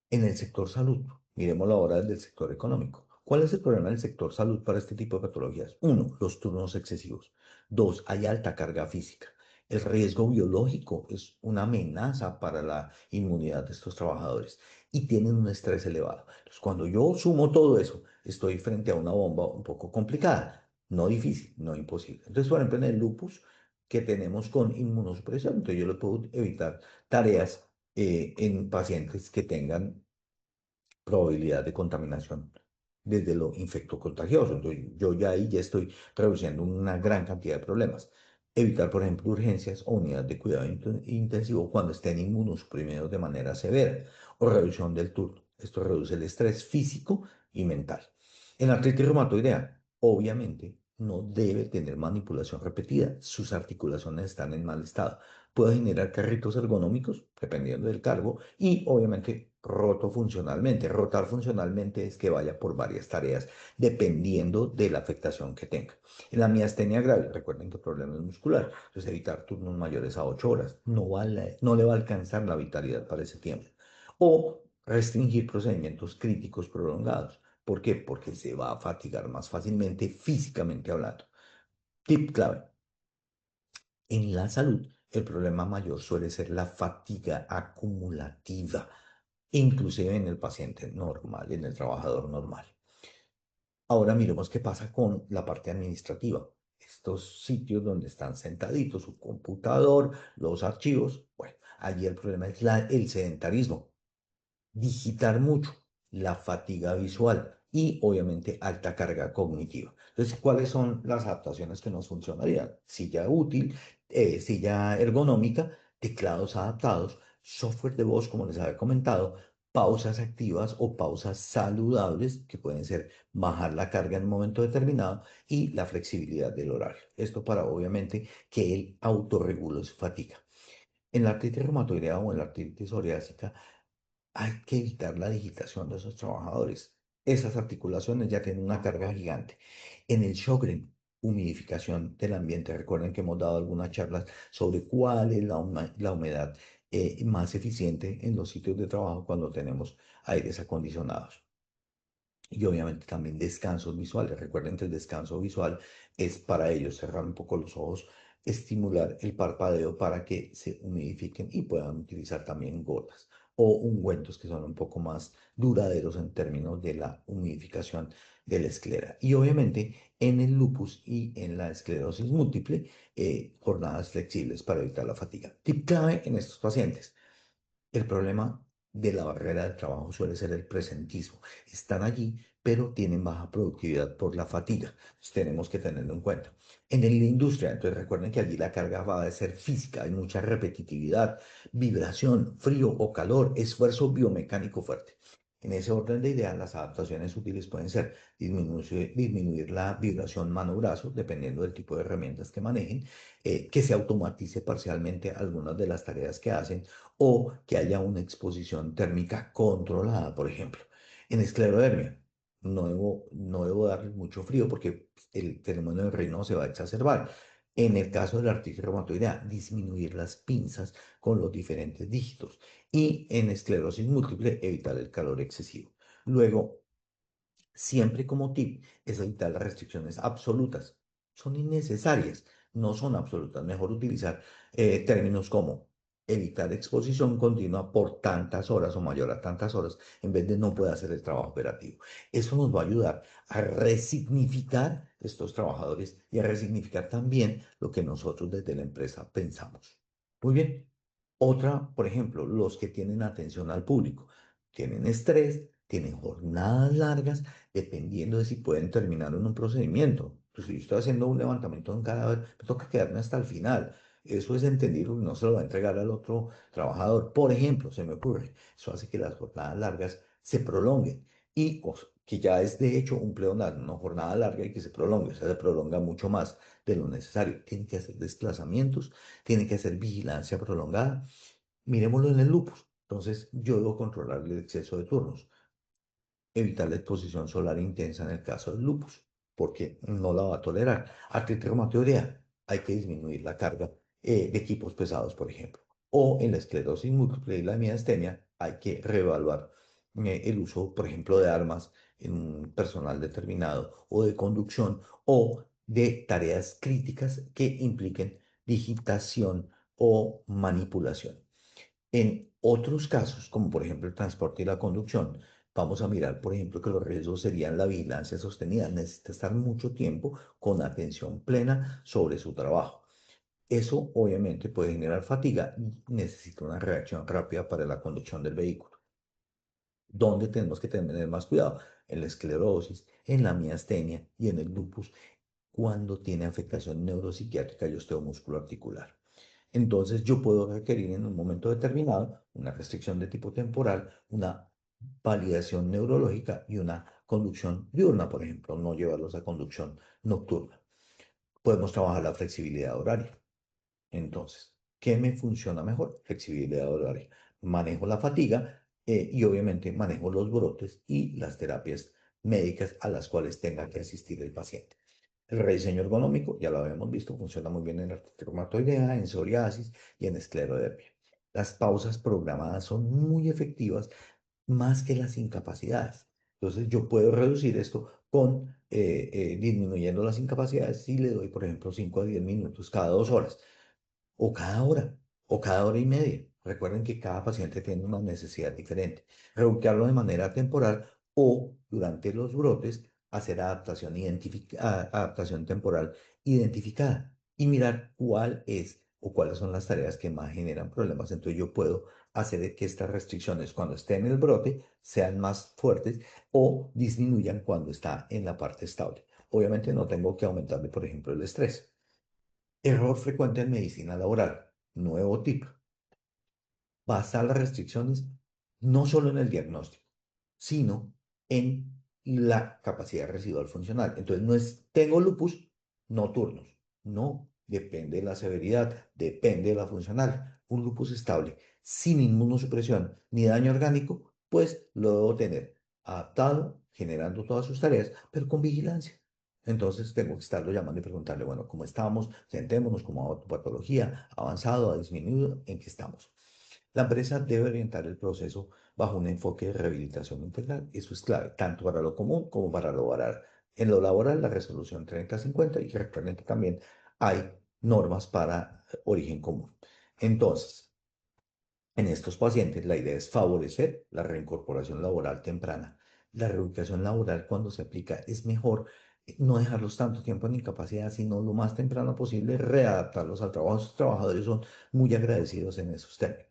En el sector salud, miremos ahora desde el sector económico. ¿Cuál es el problema del sector salud para este tipo de patologías? Uno, los turnos excesivos. Dos, hay alta carga física. El riesgo biológico es una amenaza para la inmunidad de estos trabajadores y tienen un estrés elevado. Entonces, cuando yo sumo todo eso, estoy frente a una bomba un poco complicada, no difícil, no imposible. Entonces, por ejemplo, en el lupus que tenemos con inmunosupresión, entonces yo le puedo evitar tareas en pacientes que tengan probabilidad de contaminación desde lo infectocontagioso. Entonces, yo ya ahí ya estoy reduciendo una gran cantidad de problemas. Evitar, por ejemplo, urgencias o unidades de cuidado intensivo cuando estén inmunosuprimidos de manera severa o reducción del turno. Esto reduce el estrés físico y mental. En artritis reumatoidea, obviamente, no debe tener manipulación repetida. Sus articulaciones están en mal estado. Puede generar carritos ergonómicos, dependiendo del cargo, y obviamente roto funcionalmente. Rotar funcionalmente es que vaya por varias tareas, dependiendo de la afectación que tenga. En la miastenia grave, recuerden que el problema es muscular, entonces evitar turnos mayores a 8 horas. No le va a alcanzar la vitalidad para ese tiempo. O restringir procedimientos críticos prolongados. ¿Por qué? Porque se va a fatigar más fácilmente físicamente hablando. Tip clave. En la salud, el problema mayor suele ser la fatiga acumulativa, inclusive en el paciente normal, en el trabajador normal. Ahora miremos qué pasa con la parte administrativa. Estos sitios donde están sentaditos, su computador, los archivos, bueno, allí el problema es el sedentarismo, digitar mucho, la fatiga visual y obviamente alta carga cognitiva. Entonces, ¿cuáles son las adaptaciones que nos funcionarían? Silla útil, silla ergonómica, teclados adaptados, software de voz, como les había comentado, pausas activas o pausas saludables, que pueden ser bajar la carga en un momento determinado, y la flexibilidad del horario. Esto para obviamente que el autorregule su fatiga. En la artritis reumatoidea o en la artritis psoriásica, hay que evitar la digitación de esos trabajadores. Esas articulaciones ya tienen una carga gigante. En el Sjögren, humidificación del ambiente. Recuerden que hemos dado algunas charlas sobre cuál es la humedad más eficiente en los sitios de trabajo cuando tenemos aires acondicionados. Y obviamente también descansos visuales. Recuerden que el descanso visual es para ellos cerrar un poco los ojos, estimular el parpadeo para que se humidifiquen y puedan utilizar también gotas o ungüentos que son un poco más duraderos en términos de la humidificación de la esclera. Y obviamente en el lupus y en la esclerosis múltiple, jornadas flexibles para evitar la fatiga. Tip clave en estos pacientes. El problema de la barrera del trabajo suele ser el presentismo. Están allí, pero tienen baja productividad por la fatiga. Entonces, tenemos que tenerlo en cuenta. En la industria, entonces recuerden que allí la carga va a ser física, hay mucha repetitividad, vibración, frío o calor, esfuerzo biomecánico fuerte. En ese orden de ideas, las adaptaciones útiles pueden ser disminuir la vibración mano-brazo, dependiendo del tipo de herramientas que manejen, que se automatice parcialmente algunas de las tareas que hacen, o que haya una exposición térmica controlada, por ejemplo. En esclerodermia, no debo darle mucho frío porque el fenómeno del Raynaud se va a exacerbar. En el caso de la artritis reumatoidea, disminuir las pinzas con los diferentes dígitos. Y en esclerosis múltiple, evitar el calor excesivo. Luego, siempre como tip es evitar las restricciones absolutas. Son innecesarias, no son absolutas. Mejor utilizar términos como evitar exposición continua por tantas horas o mayor a tantas horas en vez de no puede hacer el trabajo operativo. Eso nos va a ayudar a resignificar estos trabajadores y a resignificar también lo que nosotros desde la empresa pensamos. Muy bien. Otra, por ejemplo, los que tienen atención al público, tienen estrés, tienen jornadas largas, dependiendo de si pueden terminar en un procedimiento. Pues si yo estoy haciendo un levantamiento de un cadáver, me toca quedarme hasta el final. Eso es entendido, no se lo va a entregar al otro trabajador. Por ejemplo, se me ocurre, eso hace que las jornadas largas se prolonguen y que ya es de hecho un pleonasmo, una jornada larga y que se prolongue, o sea, se prolonga mucho más de lo necesario. Tienen que hacer desplazamientos, tienen que hacer vigilancia prolongada. Miremoslo en el lupus. Entonces, yo debo controlar el exceso de turnos, evitar la exposición solar intensa en el caso del lupus, porque no la va a tolerar. Artritis reumatoidea, hay que disminuir la carga de equipos pesados, por ejemplo. O en la esclerosis múltiple y la miastenia, hay que reevaluar el uso, por ejemplo, de armas en un personal determinado, o de conducción, o de tareas críticas que impliquen digitación o manipulación. En otros casos, como por ejemplo el transporte y la conducción, vamos a mirar, por ejemplo, que los riesgos serían la vigilancia sostenida. Necesita estar mucho tiempo con atención plena sobre su trabajo. Eso obviamente puede generar fatiga y necesita una reacción rápida para la conducción del vehículo. ¿Dónde tenemos que tener más cuidado? En la esclerosis, en la miastenia y en el lupus, cuando tiene afectación neuropsiquiátrica y osteomusculoarticular. Entonces yo puedo requerir en un momento determinado una restricción de tipo temporal, una validación neurológica y una conducción diurna, por ejemplo, no llevarlos a conducción nocturna. Podemos trabajar la flexibilidad horaria. Entonces, ¿qué me funciona mejor? Flexibilidad horaria. Manejo la fatiga y obviamente manejo los brotes y las terapias médicas a las cuales tenga que asistir el paciente. El rediseño ergonómico, ya lo habíamos visto, funciona muy bien en artritis reumatoidea, en psoriasis y en esclerodermia. Las pausas programadas son muy efectivas más que las incapacidades. Entonces yo puedo reducir esto con disminuyendo las incapacidades si le doy, por ejemplo, 5 a 10 minutos cada 2 horas o cada hora o cada hora y media. Recuerden que cada paciente tiene una necesidad diferente. Reubicarlo de manera temporal o durante los brotes hacer adaptación temporal identificada y mirar cuál es o cuáles son las tareas que más generan problemas. Entonces yo puedo hacer que estas restricciones cuando esté en el brote sean más fuertes o disminuyan cuando está en la parte estable. Obviamente no tengo que aumentarle, por ejemplo, el estrés. Error frecuente en medicina laboral. Nuevo tip. Basar las restricciones no solo en el diagnóstico, sino en la capacidad residual funcional. Entonces, no es, tengo lupus, no turnos. No, depende de la severidad, depende de la funcional. Un lupus estable, sin inmunosupresión ni daño orgánico, pues lo debo tener adaptado, generando todas sus tareas, pero con vigilancia. Entonces tengo que estarlo llamando y preguntarle, bueno, ¿cómo estamos? Sentémonos, ¿cómo va tu patología? ¿Ha avanzado? ¿Ha disminuido? ¿En qué estamos? La empresa debe orientar el proceso bajo un enfoque de rehabilitación integral. Eso es clave, tanto para lo común como para lo laboral. En lo laboral, la resolución 3050 y recuerden que también hay normas para origen común. Entonces, en estos pacientes, la idea es favorecer la reincorporación laboral temprana. La reubicación laboral, cuando se aplica, es mejor no dejarlos tanto tiempo en incapacidad, sino lo más temprano posible readaptarlos al trabajo. Los trabajadores son muy agradecidos en esos términos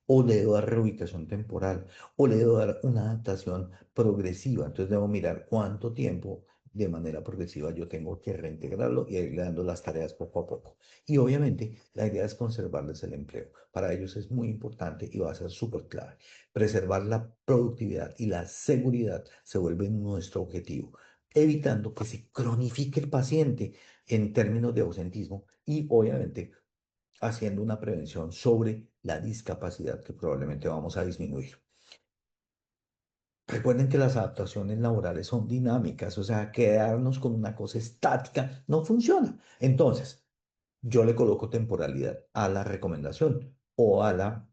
o le debo dar reubicación temporal, o le debo dar una adaptación progresiva. Entonces debo mirar cuánto tiempo de manera progresiva yo tengo que reintegrarlo y irle dando las tareas poco a poco. Y obviamente la idea es conservarles el empleo. Para ellos es muy importante y va a ser súper clave. Preservar la productividad y la seguridad se vuelve nuestro objetivo, evitando que se cronifique el paciente en términos de ausentismo y obviamente haciendo una prevención sobre la discapacidad que probablemente vamos a disminuir. Recuerden que las adaptaciones laborales son dinámicas, o sea, quedarnos con una cosa estática no funciona. Entonces, yo le coloco temporalidad a la recomendación o a la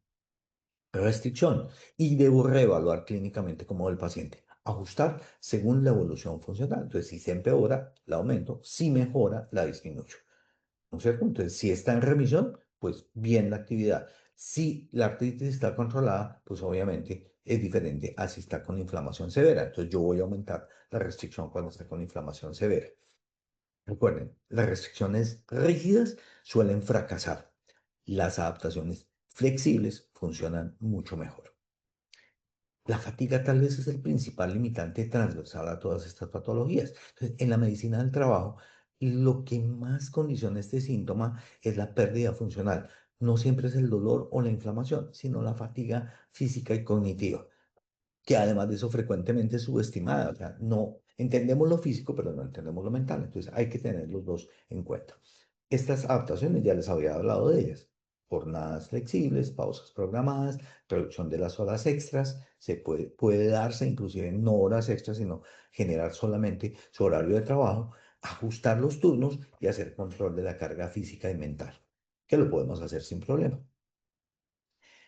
restricción y debo reevaluar clínicamente cómo va el paciente. Ajustar según la evolución funcional. Entonces, si se empeora, la aumento, si mejora, la disminuyo. ¿No es cierto? Entonces, si está en remisión, pues bien la actividad. Si la artritis está controlada, pues obviamente es diferente a si está con inflamación severa. Entonces, yo voy a aumentar la restricción cuando está con inflamación severa. Recuerden, las restricciones rígidas suelen fracasar. Las adaptaciones flexibles funcionan mucho mejor. La fatiga tal vez es el principal limitante transversal a todas estas patologías. Entonces, en la medicina del trabajo, lo que más condiciona este síntoma es la pérdida funcional. No siempre es el dolor o la inflamación, sino la fatiga física y cognitiva, que además de eso frecuentemente es subestimada. O sea, no entendemos lo físico, pero no entendemos lo mental. Entonces, hay que tener los dos en cuenta. Estas adaptaciones ya les había hablado de ellas. Jornadas flexibles, pausas programadas, reducción de las horas extras, puede darse inclusive no horas extras, sino generar solamente su horario de trabajo, ajustar los turnos y hacer control de la carga física y mental, que lo podemos hacer sin problema.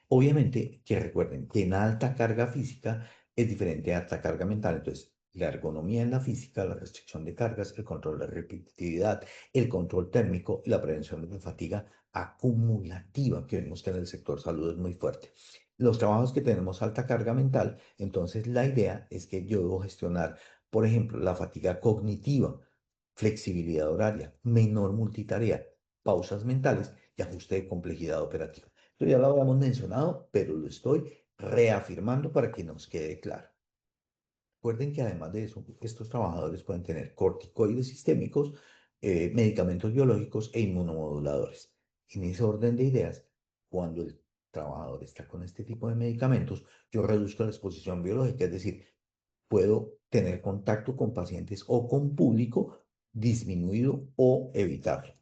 Obviamente que recuerden que en alta carga física es diferente a alta carga mental. Entonces, la ergonomía en la física, la restricción de cargas, el control de repetitividad, el control térmico y la prevención de la fatiga acumulativa que vemos que en el sector salud es muy fuerte. Los trabajos que tenemos alta carga mental, entonces la idea es que yo debo gestionar, por ejemplo, la fatiga cognitiva, flexibilidad horaria, menor multitarea, pausas mentales y ajuste de complejidad operativa. Esto ya lo habíamos mencionado, pero lo estoy reafirmando para que nos quede claro. Recuerden que además de eso, estos trabajadores pueden tener corticoides sistémicos, medicamentos biológicos e inmunomoduladores. En ese orden de ideas, cuando el trabajador está con este tipo de medicamentos, yo reduzco la exposición biológica, es decir, puedo tener contacto con pacientes o con público disminuido o evitarlo.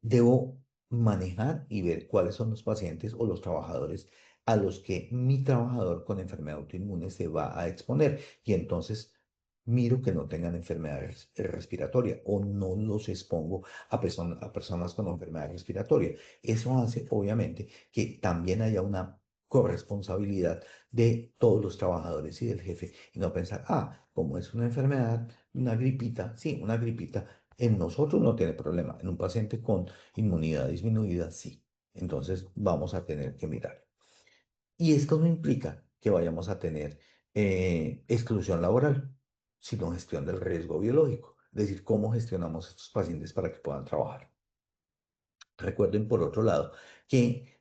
Debo manejar y ver cuáles son los pacientes o los trabajadores a los que mi trabajador con enfermedad autoinmune se va a exponer y entonces miro que no tengan enfermedad respiratoria o no los expongo a personas con enfermedad respiratoria. Eso hace obviamente que también haya una corresponsabilidad de todos los trabajadores y del jefe y no pensar, como es una enfermedad, una gripita, sí, una gripita, en nosotros no tiene problema, en un paciente con inmunidad disminuida, sí. Entonces vamos a tener que mirar. Y esto no implica que vayamos a tener exclusión laboral, sino gestión del riesgo biológico, es decir, cómo gestionamos a estos pacientes para que puedan trabajar. Recuerden, por otro lado, que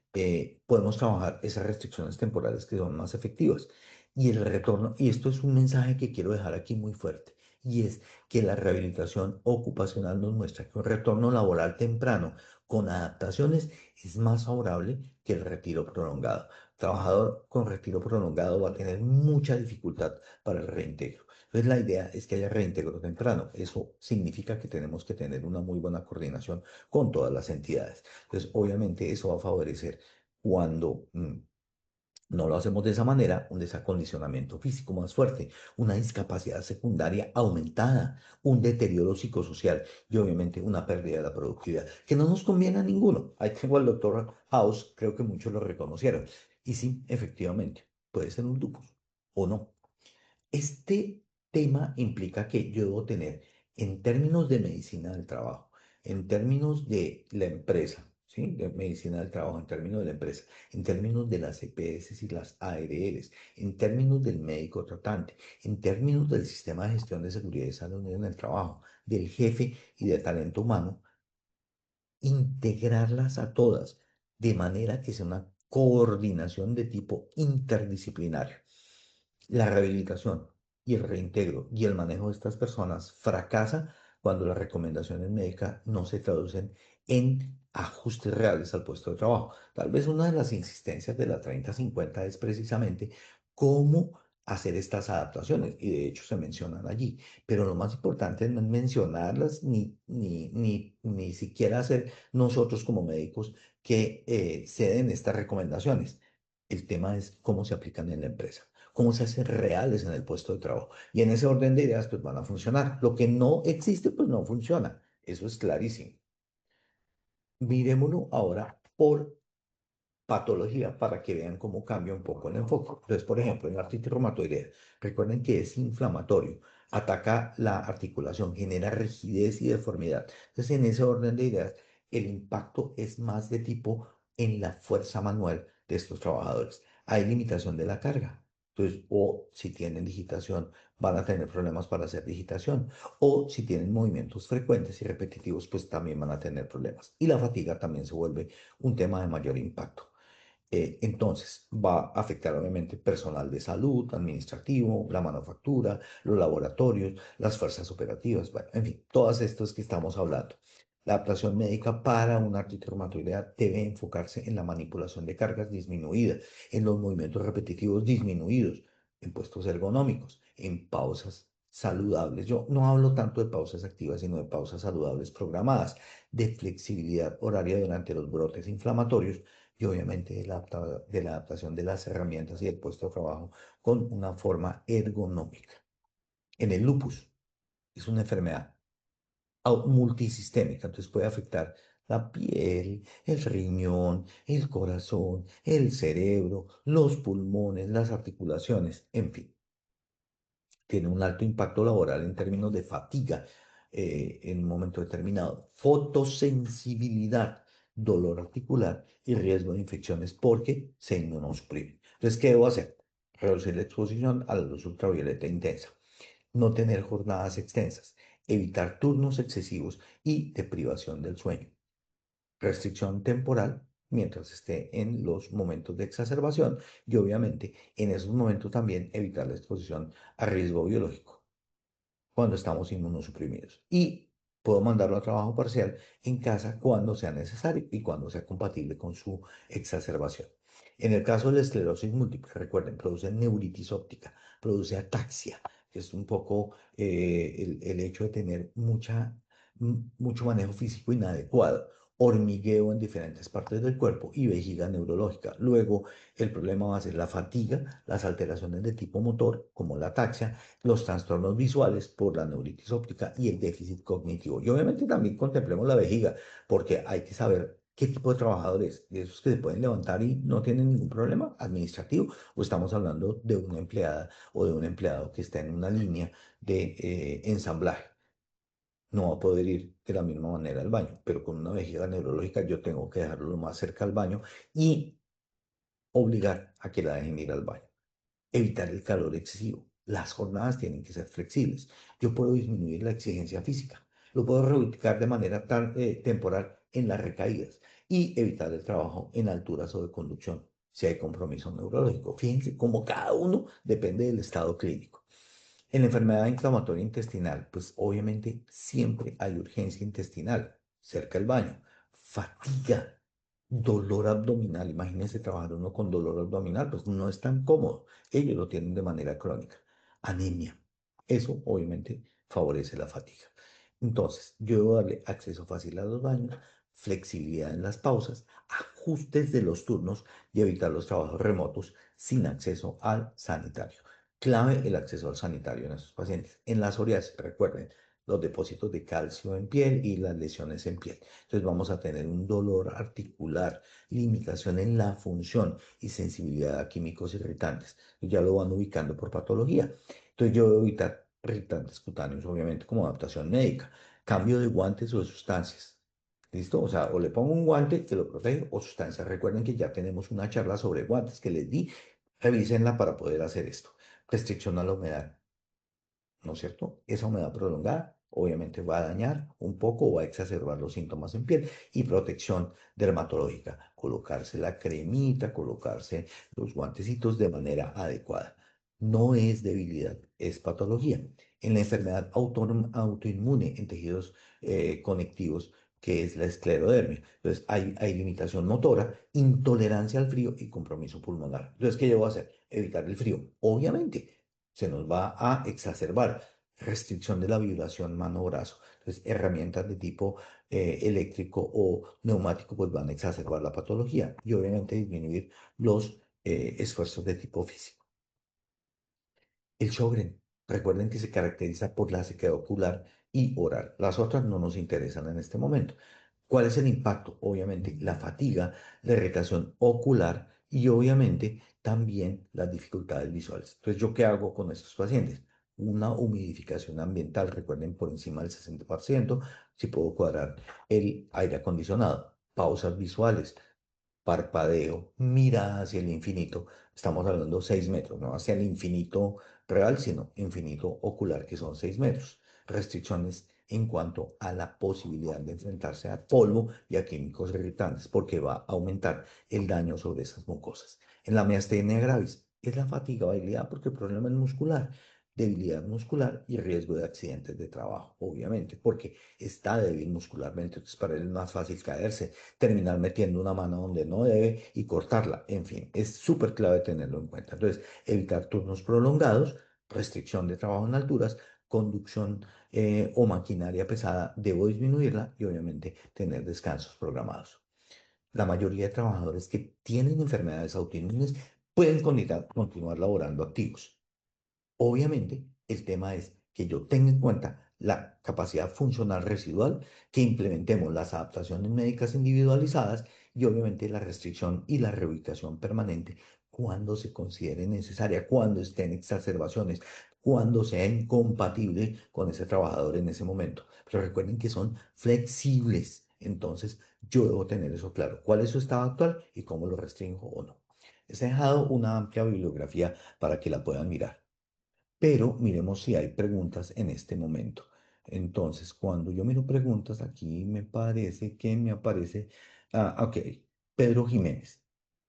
podemos trabajar esas restricciones temporales que son más efectivas. Y el retorno, y esto es un mensaje que quiero dejar aquí muy fuerte, y es que la rehabilitación ocupacional nos muestra que un retorno laboral temprano con adaptaciones es más favorable que el retiro prolongado. Trabajador con retiro prolongado va a tener mucha dificultad para el reintegro. Entonces, la idea es que haya reintegro temprano. Eso significa que tenemos que tener una muy buena coordinación con todas las entidades. Entonces, obviamente, eso va a favorecer cuando no lo hacemos de esa manera, un desacondicionamiento físico más fuerte, una discapacidad secundaria aumentada, un deterioro psicosocial y obviamente una pérdida de la productividad, que no nos conviene a ninguno. Ahí tengo al doctor House, creo que muchos lo reconocieron. Y sí, efectivamente, puede ser un lupus o no. Este tema implica que yo debo tener, en términos de medicina del trabajo, en términos de la empresa, ¿sí? De medicina del trabajo, en términos de la empresa, en términos de las EPS y las ARLs, en términos del médico tratante, en términos del sistema de gestión de seguridad y salud en el trabajo, del jefe y de talento humano, integrarlas a todas de manera que sea una coordinación de tipo interdisciplinario. La rehabilitación y el reintegro y el manejo de estas personas fracasa cuando las recomendaciones médicas no se traducen en ajustes reales al puesto de trabajo. Tal vez una de las insistencias de la 3050 es precisamente cómo hacer estas adaptaciones, y de hecho se mencionan allí, pero lo más importante no es mencionarlas ni siquiera hacer nosotros como médicos que se den estas recomendaciones. El tema es cómo se aplican en la empresa, cómo se hacen reales en el puesto de trabajo. Y en ese orden de ideas, pues van a funcionar. Lo que no existe, pues no funciona. Eso es clarísimo. Miremoslo ahora por patología para que vean cómo cambia un poco el enfoque. Entonces, por ejemplo, en la artritis reumatoidea, recuerden que es inflamatorio, ataca la articulación, genera rigidez y deformidad. Entonces, en ese orden de ideas, el impacto es más de tipo en la fuerza manual de estos trabajadores. Hay limitación de la carga. Entonces, o si tienen digitación, van a tener problemas para hacer digitación. O si tienen movimientos frecuentes y repetitivos, pues también van a tener problemas. Y la fatiga también se vuelve un tema de mayor impacto. Entonces, va a afectar obviamente personal de salud, administrativo, la manufactura, los laboratorios, las fuerzas operativas, bueno, en fin, todas estas que estamos hablando. La adaptación médica para una artritis reumatoidea debe enfocarse en la manipulación de cargas disminuida, en los movimientos repetitivos disminuidos, en puestos ergonómicos, en pausas saludables. Yo no hablo tanto de pausas activas, sino de pausas saludables programadas, de flexibilidad horaria durante los brotes inflamatorios y obviamente de la adaptación de las herramientas y del puesto de trabajo con una forma ergonómica. En el lupus es una enfermedad multisistémica, entonces puede afectar la piel, el riñón, el corazón, el cerebro, los pulmones, las articulaciones, en fin. Tiene un alto impacto laboral en términos de fatiga en un momento determinado, fotosensibilidad, dolor articular y riesgo de infecciones porque se inmunosuprime. Entonces, ¿qué debo hacer? Reducir la exposición a la luz ultravioleta intensa, no tener jornadas extensas, evitar turnos excesivos y deprivación del sueño, restricción temporal mientras esté en los momentos de exacerbación y obviamente en esos momentos también evitar la exposición a riesgo biológico cuando estamos inmunosuprimidos. Y puedo mandarlo a trabajo parcial en casa cuando sea necesario y cuando sea compatible con su exacerbación. En el caso de la esclerosis múltiple, recuerden, produce neuritis óptica, produce ataxia, que es un poco el hecho de tener mucho manejo físico inadecuado, hormigueo en diferentes partes del cuerpo y vejiga neurológica. Luego, el problema va a ser la fatiga, las alteraciones de tipo motor, como la ataxia, los trastornos visuales por la neuritis óptica y el déficit cognitivo. Y obviamente también contemplemos la vejiga, porque hay que saber ¿Qué tipo de trabajadores? ¿De esos que se pueden levantar y no tienen ningún problema administrativo? ¿O estamos hablando de una empleada o de un empleado que está en una línea de ensamblaje? No va a poder ir de la misma manera al baño, pero con una vejiga neurológica yo tengo que dejarlo lo más cerca al baño y obligar a que la dejen ir al baño. Evitar el calor excesivo. Las jornadas tienen que ser flexibles. Yo puedo disminuir la exigencia física. Lo puedo reubicar de manera temporal en las recaídas y evitar el trabajo en alturas o de conducción si hay compromiso neurológico. Fíjense cómo cada uno depende del estado clínico. En la enfermedad inflamatoria intestinal, pues obviamente siempre hay urgencia intestinal, cerca del baño, fatiga, dolor abdominal. Imagínense trabajar uno con dolor abdominal, pues no es tan cómodo. Ellos lo tienen de manera crónica. Anemia. Eso obviamente favorece la fatiga. Entonces, yo debo darle acceso fácil a los baños, flexibilidad en las pausas, ajustes de los turnos y evitar los trabajos remotos sin acceso al sanitario. Clave el acceso al sanitario en estos pacientes. En la psoriasis, recuerden, los depósitos de calcio en piel y las lesiones en piel. Entonces vamos a tener un dolor articular, limitación en la función y sensibilidad a químicos irritantes. Ya lo van ubicando por patología. Entonces yo debo evitar irritantes cutáneos, obviamente, como adaptación médica, cambio de guantes o de sustancias. ¿Listo? O sea, o le pongo un guante que lo protege o sustancias. Recuerden que ya tenemos una charla sobre guantes que les di. Revísenla para poder hacer esto. Restricción a la humedad, ¿no es cierto? Esa humedad prolongada obviamente va a dañar un poco o va a exacerbar los síntomas en piel. Y protección dermatológica, colocarse la cremita, colocarse los guantecitos de manera adecuada. No es debilidad, es patología. En la enfermedad autoinmune en tejidos conectivos, que es la esclerodermia. Entonces, hay limitación motora, intolerancia al frío y compromiso pulmonar. Entonces, ¿qué yo voy a hacer? Evitar el frío. Obviamente, se nos va a exacerbar. Restricción de la vibración mano-brazo. Entonces, herramientas de tipo eléctrico o neumático pues van a exacerbar la patología y obviamente disminuir los esfuerzos de tipo físico. El Sjögren, recuerden que se caracteriza por la sequedad ocular y oral. Las otras no nos interesan en este momento. ¿Cuál es el impacto? Obviamente la fatiga, la irritación ocular y obviamente también las dificultades visuales. Entonces, ¿yo qué hago con estos pacientes? Una humidificación ambiental, recuerden, por encima del 60%, si puedo cuadrar el aire acondicionado, pausas visuales, parpadeo, mirada hacia el infinito. Estamos hablando 6 metros, no hacia el infinito real, sino infinito ocular, que son 6 metros. Restricciones en cuanto a la posibilidad de enfrentarse a polvo y a químicos irritantes, porque va a aumentar el daño sobre esas mucosas. En la miastenia gravis es la fatigabilidad, porque el problema es muscular, debilidad muscular y riesgo de accidentes de trabajo, obviamente, porque está débil muscularmente, entonces para él es más fácil caerse, terminar metiendo una mano donde no debe y cortarla. En fin, es súper clave tenerlo en cuenta. Entonces, evitar turnos prolongados, restricción de trabajo en alturas, conducción o maquinaria pesada, debo disminuirla y obviamente tener descansos programados. La mayoría de trabajadores que tienen enfermedades autoinmunes pueden continuar laborando activos. Obviamente, el tema es que yo tenga en cuenta la capacidad funcional residual, que implementemos las adaptaciones médicas individualizadas y obviamente la restricción y la reubicación permanente cuando se considere necesaria, cuando estén exacerbaciones, cuando sea incompatible con ese trabajador en ese momento. Pero recuerden que son flexibles, entonces yo debo tener eso claro, cuál es su estado actual y cómo lo restringo o no. Les he dejado una amplia bibliografía para que la puedan mirar. Pero miremos si hay preguntas en este momento. Entonces, cuando yo miro preguntas, aquí me parece que me aparece, ok, Pedro Jiménez.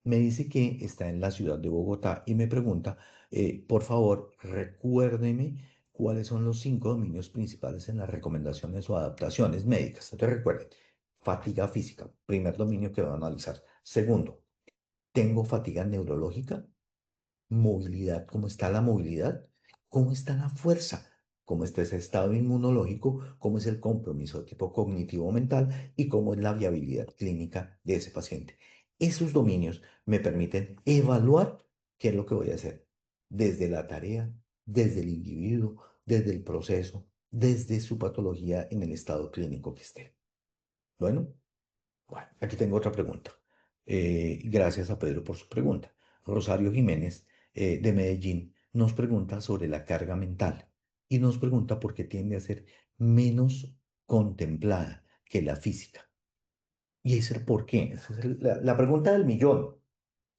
Me dice que está en la ciudad de Bogotá y me pregunta, por favor, recuérdeme cuáles son los 5 dominios principales en las recomendaciones o adaptaciones médicas. Entonces, recuerden, fatiga física, primer dominio que voy a analizar. Segundo, ¿tengo fatiga neurológica? Movilidad, cómo está la movilidad, cómo está la fuerza, cómo está ese estado inmunológico, cómo es el compromiso de tipo cognitivo mental y cómo es la viabilidad clínica de ese paciente. Esos dominios me permiten evaluar qué es lo que voy a hacer desde la tarea, desde el individuo, desde el proceso, desde su patología en el estado clínico que esté. Bueno. Bueno, aquí tengo otra pregunta. Gracias a Pedro por su pregunta. Rosario Jiménez, de Medellín, nos pregunta sobre la carga mental y nos pregunta por qué tiende a ser menos contemplada que la física. Y ese es el por qué. Esa es la pregunta del millón.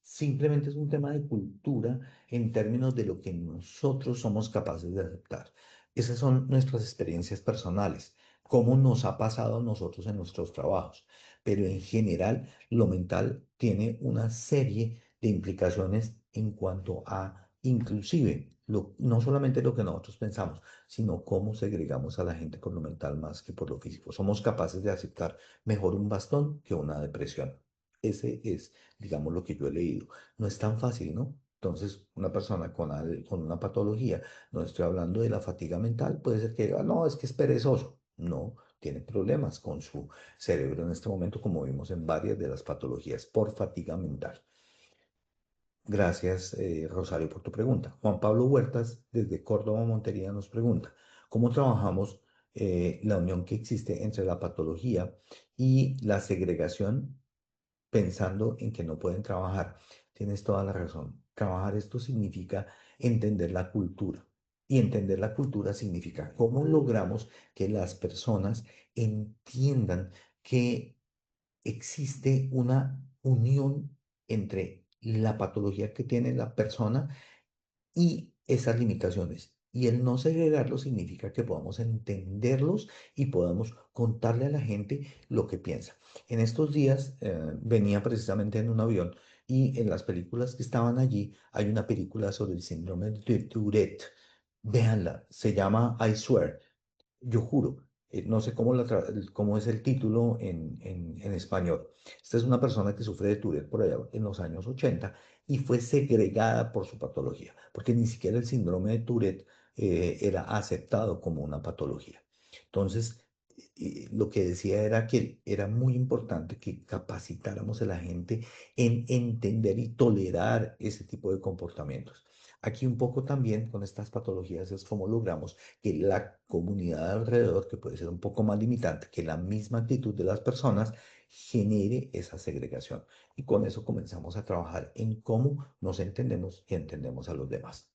Simplemente es un tema de cultura en términos de lo que nosotros somos capaces de aceptar. Esas son nuestras experiencias personales, cómo nos ha pasado a nosotros en nuestros trabajos. Pero en general, lo mental tiene una serie de implicaciones en cuanto a, inclusive, no solamente lo que nosotros pensamos, sino cómo segregamos a la gente por lo mental más que por lo físico. Somos capaces de aceptar mejor un bastón que una depresión. Ese es, digamos, lo que yo he leído. No es tan fácil, ¿no? Entonces, una persona con una patología, no estoy hablando de la fatiga mental, puede ser que diga, no, es que es perezoso. No, tiene problemas con su cerebro en este momento, como vimos en varias de las patologías por fatiga mental. Gracias, Rosario, por tu pregunta. Juan Pablo Huertas, desde Córdoba, Montería, nos pregunta, ¿cómo trabajamos la unión que existe entre la patología y la segregación pensando en que no pueden trabajar? Tienes toda la razón. Trabajar esto significa entender la cultura. Y entender la cultura significa cómo logramos que las personas entiendan que existe una unión entre la patología que tiene la persona y esas limitaciones. Y el no segregarlo significa que podamos entenderlos y podamos contarle a la gente lo que piensa. En estos días venía precisamente en un avión y en las películas que estaban allí hay una película sobre el síndrome de Tourette. Véanla, se llama I Swear, yo juro. No sé cómo es el título en español. Esta es una persona que sufre de Tourette por allá en los años 80 y fue segregada por su patología, porque ni siquiera el síndrome de Tourette era aceptado como una patología. Entonces, lo que decía era que era muy importante que capacitáramos a la gente en entender y tolerar ese tipo de comportamientos. Aquí un poco también con estas patologías es como logramos que la comunidad alrededor, que puede ser un poco más limitante que la misma actitud de las personas, genere esa segregación. Y con eso comenzamos a trabajar en cómo nos entendemos y entendemos a los demás.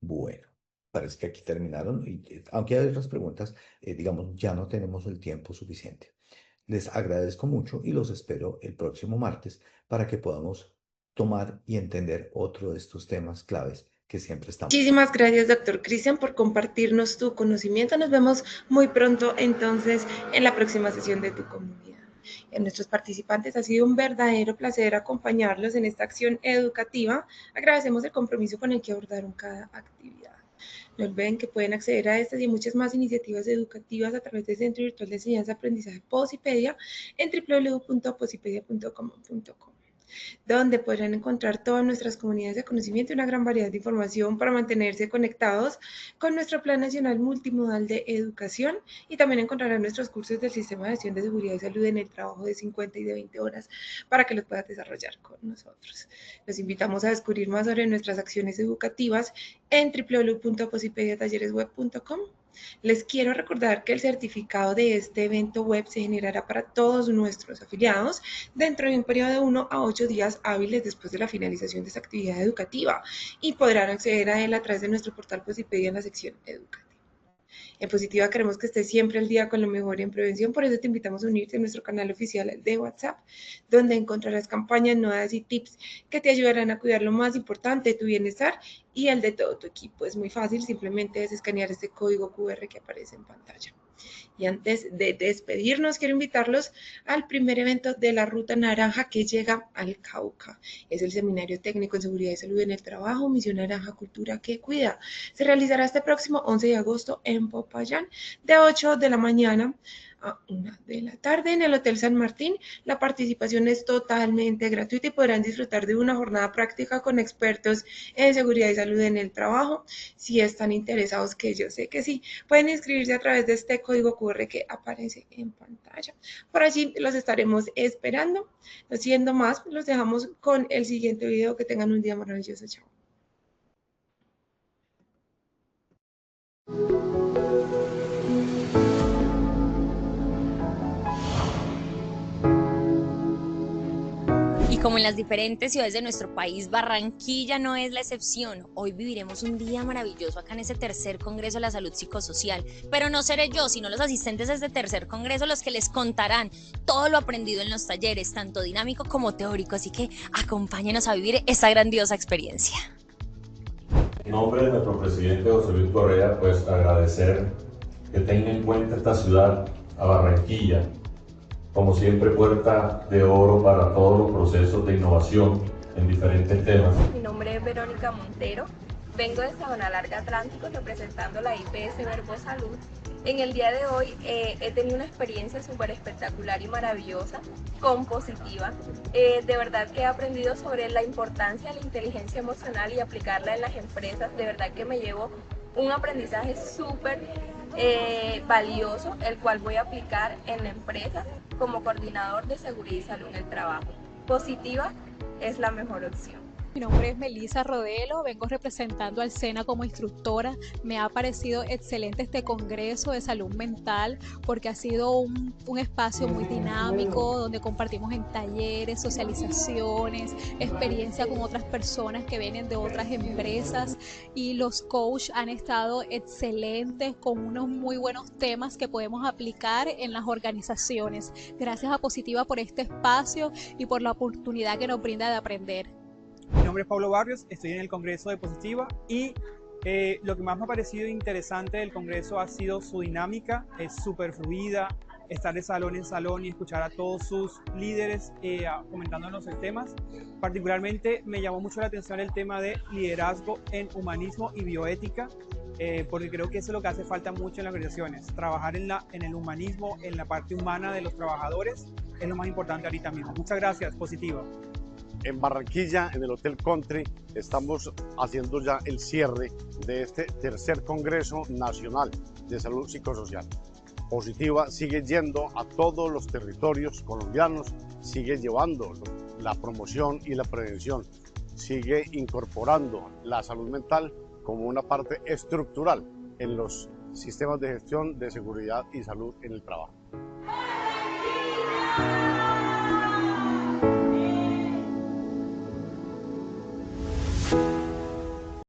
Bueno, parece que aquí terminaron, y aunque hay otras preguntas, digamos, ya no tenemos el tiempo suficiente. Les agradezco mucho y los espero el próximo martes para que podamos tomar y entender otro de estos temas claves que siempre estamos. Muchísimas gracias, doctor Cristian, por compartirnos tu conocimiento. Nos vemos muy pronto, entonces, en la próxima sesión de tu comunidad. A nuestros participantes ha sido un verdadero placer acompañarlos en esta acción educativa. Agradecemos el compromiso con el que abordaron cada actividad. No olviden que pueden acceder a estas y muchas más iniciativas educativas a través del Centro Virtual de Enseñanza y Aprendizaje Posipedia en www.posipedia.com.co, donde podrán encontrar todas nuestras comunidades de conocimiento y una gran variedad de información para mantenerse conectados con nuestro Plan Nacional Multimodal de Educación, y también encontrarán nuestros cursos del Sistema de Gestión de Seguridad y Salud en el trabajo de 50 y de 20 horas para que los puedas desarrollar con nosotros. Los invitamos a descubrir más sobre nuestras acciones educativas en www.posipediatalleresweb.com. Les quiero recordar que el certificado de este evento web se generará para todos nuestros afiliados dentro de un periodo de 1 a 8 días hábiles después de la finalización de esta actividad educativa, y podrán acceder a él a través de nuestro portal Posipedia en la sección educativa. En Positiva queremos que estés siempre al día con lo mejor en prevención, por eso te invitamos a unirte a nuestro canal oficial de WhatsApp, donde encontrarás campañas, novedades y tips que te ayudarán a cuidar lo más importante, tu bienestar y el de todo tu equipo. Es muy fácil, simplemente es escanear este código QR que aparece en pantalla. Y antes de despedirnos, quiero invitarlos al primer evento de la Ruta Naranja que llega al Cauca. Es el Seminario Técnico en Seguridad y Salud en el Trabajo, Misión Naranja, Cultura que Cuida. Se realizará este próximo 11 de agosto en Popayán, de 8 de la mañana a 1 de la tarde en el Hotel San Martín. La participación es totalmente gratuita y podrán disfrutar de una jornada práctica con expertos en seguridad y salud en el trabajo. Si están interesados, que yo sé que sí, pueden inscribirse a través de este código QR que aparece en pantalla. Por allí los estaremos esperando. No siendo más, los dejamos con el siguiente video. Que tengan un día maravilloso. Chao. Y como en las diferentes ciudades de nuestro país, Barranquilla no es la excepción. Hoy viviremos un día maravilloso acá en ese tercer Congreso de la Salud Psicosocial. Pero no seré yo, sino los asistentes de este tercer Congreso los que les contarán todo lo aprendido en los talleres, tanto dinámico como teórico. Así que acompáñenos a vivir esta grandiosa experiencia. En nombre de nuestro presidente José Luis Correa, pues agradecer que tenga en cuenta esta ciudad, a Barranquilla, como siempre puerta de oro para todos los procesos de innovación en diferentes temas. Mi nombre es Verónica Montero, vengo de Sabana Larga Atlántico representando la IPS Verbo Salud. En el día de hoy he tenido una experiencia súper espectacular y maravillosa con Positiva. De verdad que he aprendido sobre la importancia de la inteligencia emocional y aplicarla en las empresas. De verdad que me llevo un aprendizaje súper valioso, el cual voy a aplicar en la empresa como coordinador de seguridad y salud en el trabajo. Positiva es la mejor opción. Mi nombre es Melissa Rodelo, vengo representando al SENA como instructora. Me ha parecido excelente este congreso de salud mental porque ha sido un espacio muy dinámico donde compartimos en talleres, socializaciones, experiencia con otras personas que vienen de otras empresas, y los coaches han estado excelentes con unos muy buenos temas que podemos aplicar en las organizaciones. Gracias a Positiva por este espacio y por la oportunidad que nos brinda de aprender. Mi nombre es Pablo Barrios, estoy en el Congreso de Positiva y lo que más me ha parecido interesante del Congreso ha sido su dinámica. Es súper fluida, estar de salón en salón y escuchar a todos sus líderes comentándonos el temas. Particularmente me llamó mucho la atención el tema de liderazgo en humanismo y bioética, porque creo que eso es lo que hace falta mucho en las organizaciones. Trabajar en el humanismo, en la parte humana de los trabajadores, es lo más importante ahorita mismo. Muchas gracias, Positiva. En Barranquilla, en el Hotel Country, estamos haciendo ya el cierre de este tercer Congreso Nacional de Salud Psicosocial. Positiva sigue yendo a todos los territorios colombianos, sigue llevando la promoción y la prevención, sigue incorporando la salud mental como una parte estructural en los sistemas de gestión de seguridad y salud en el trabajo.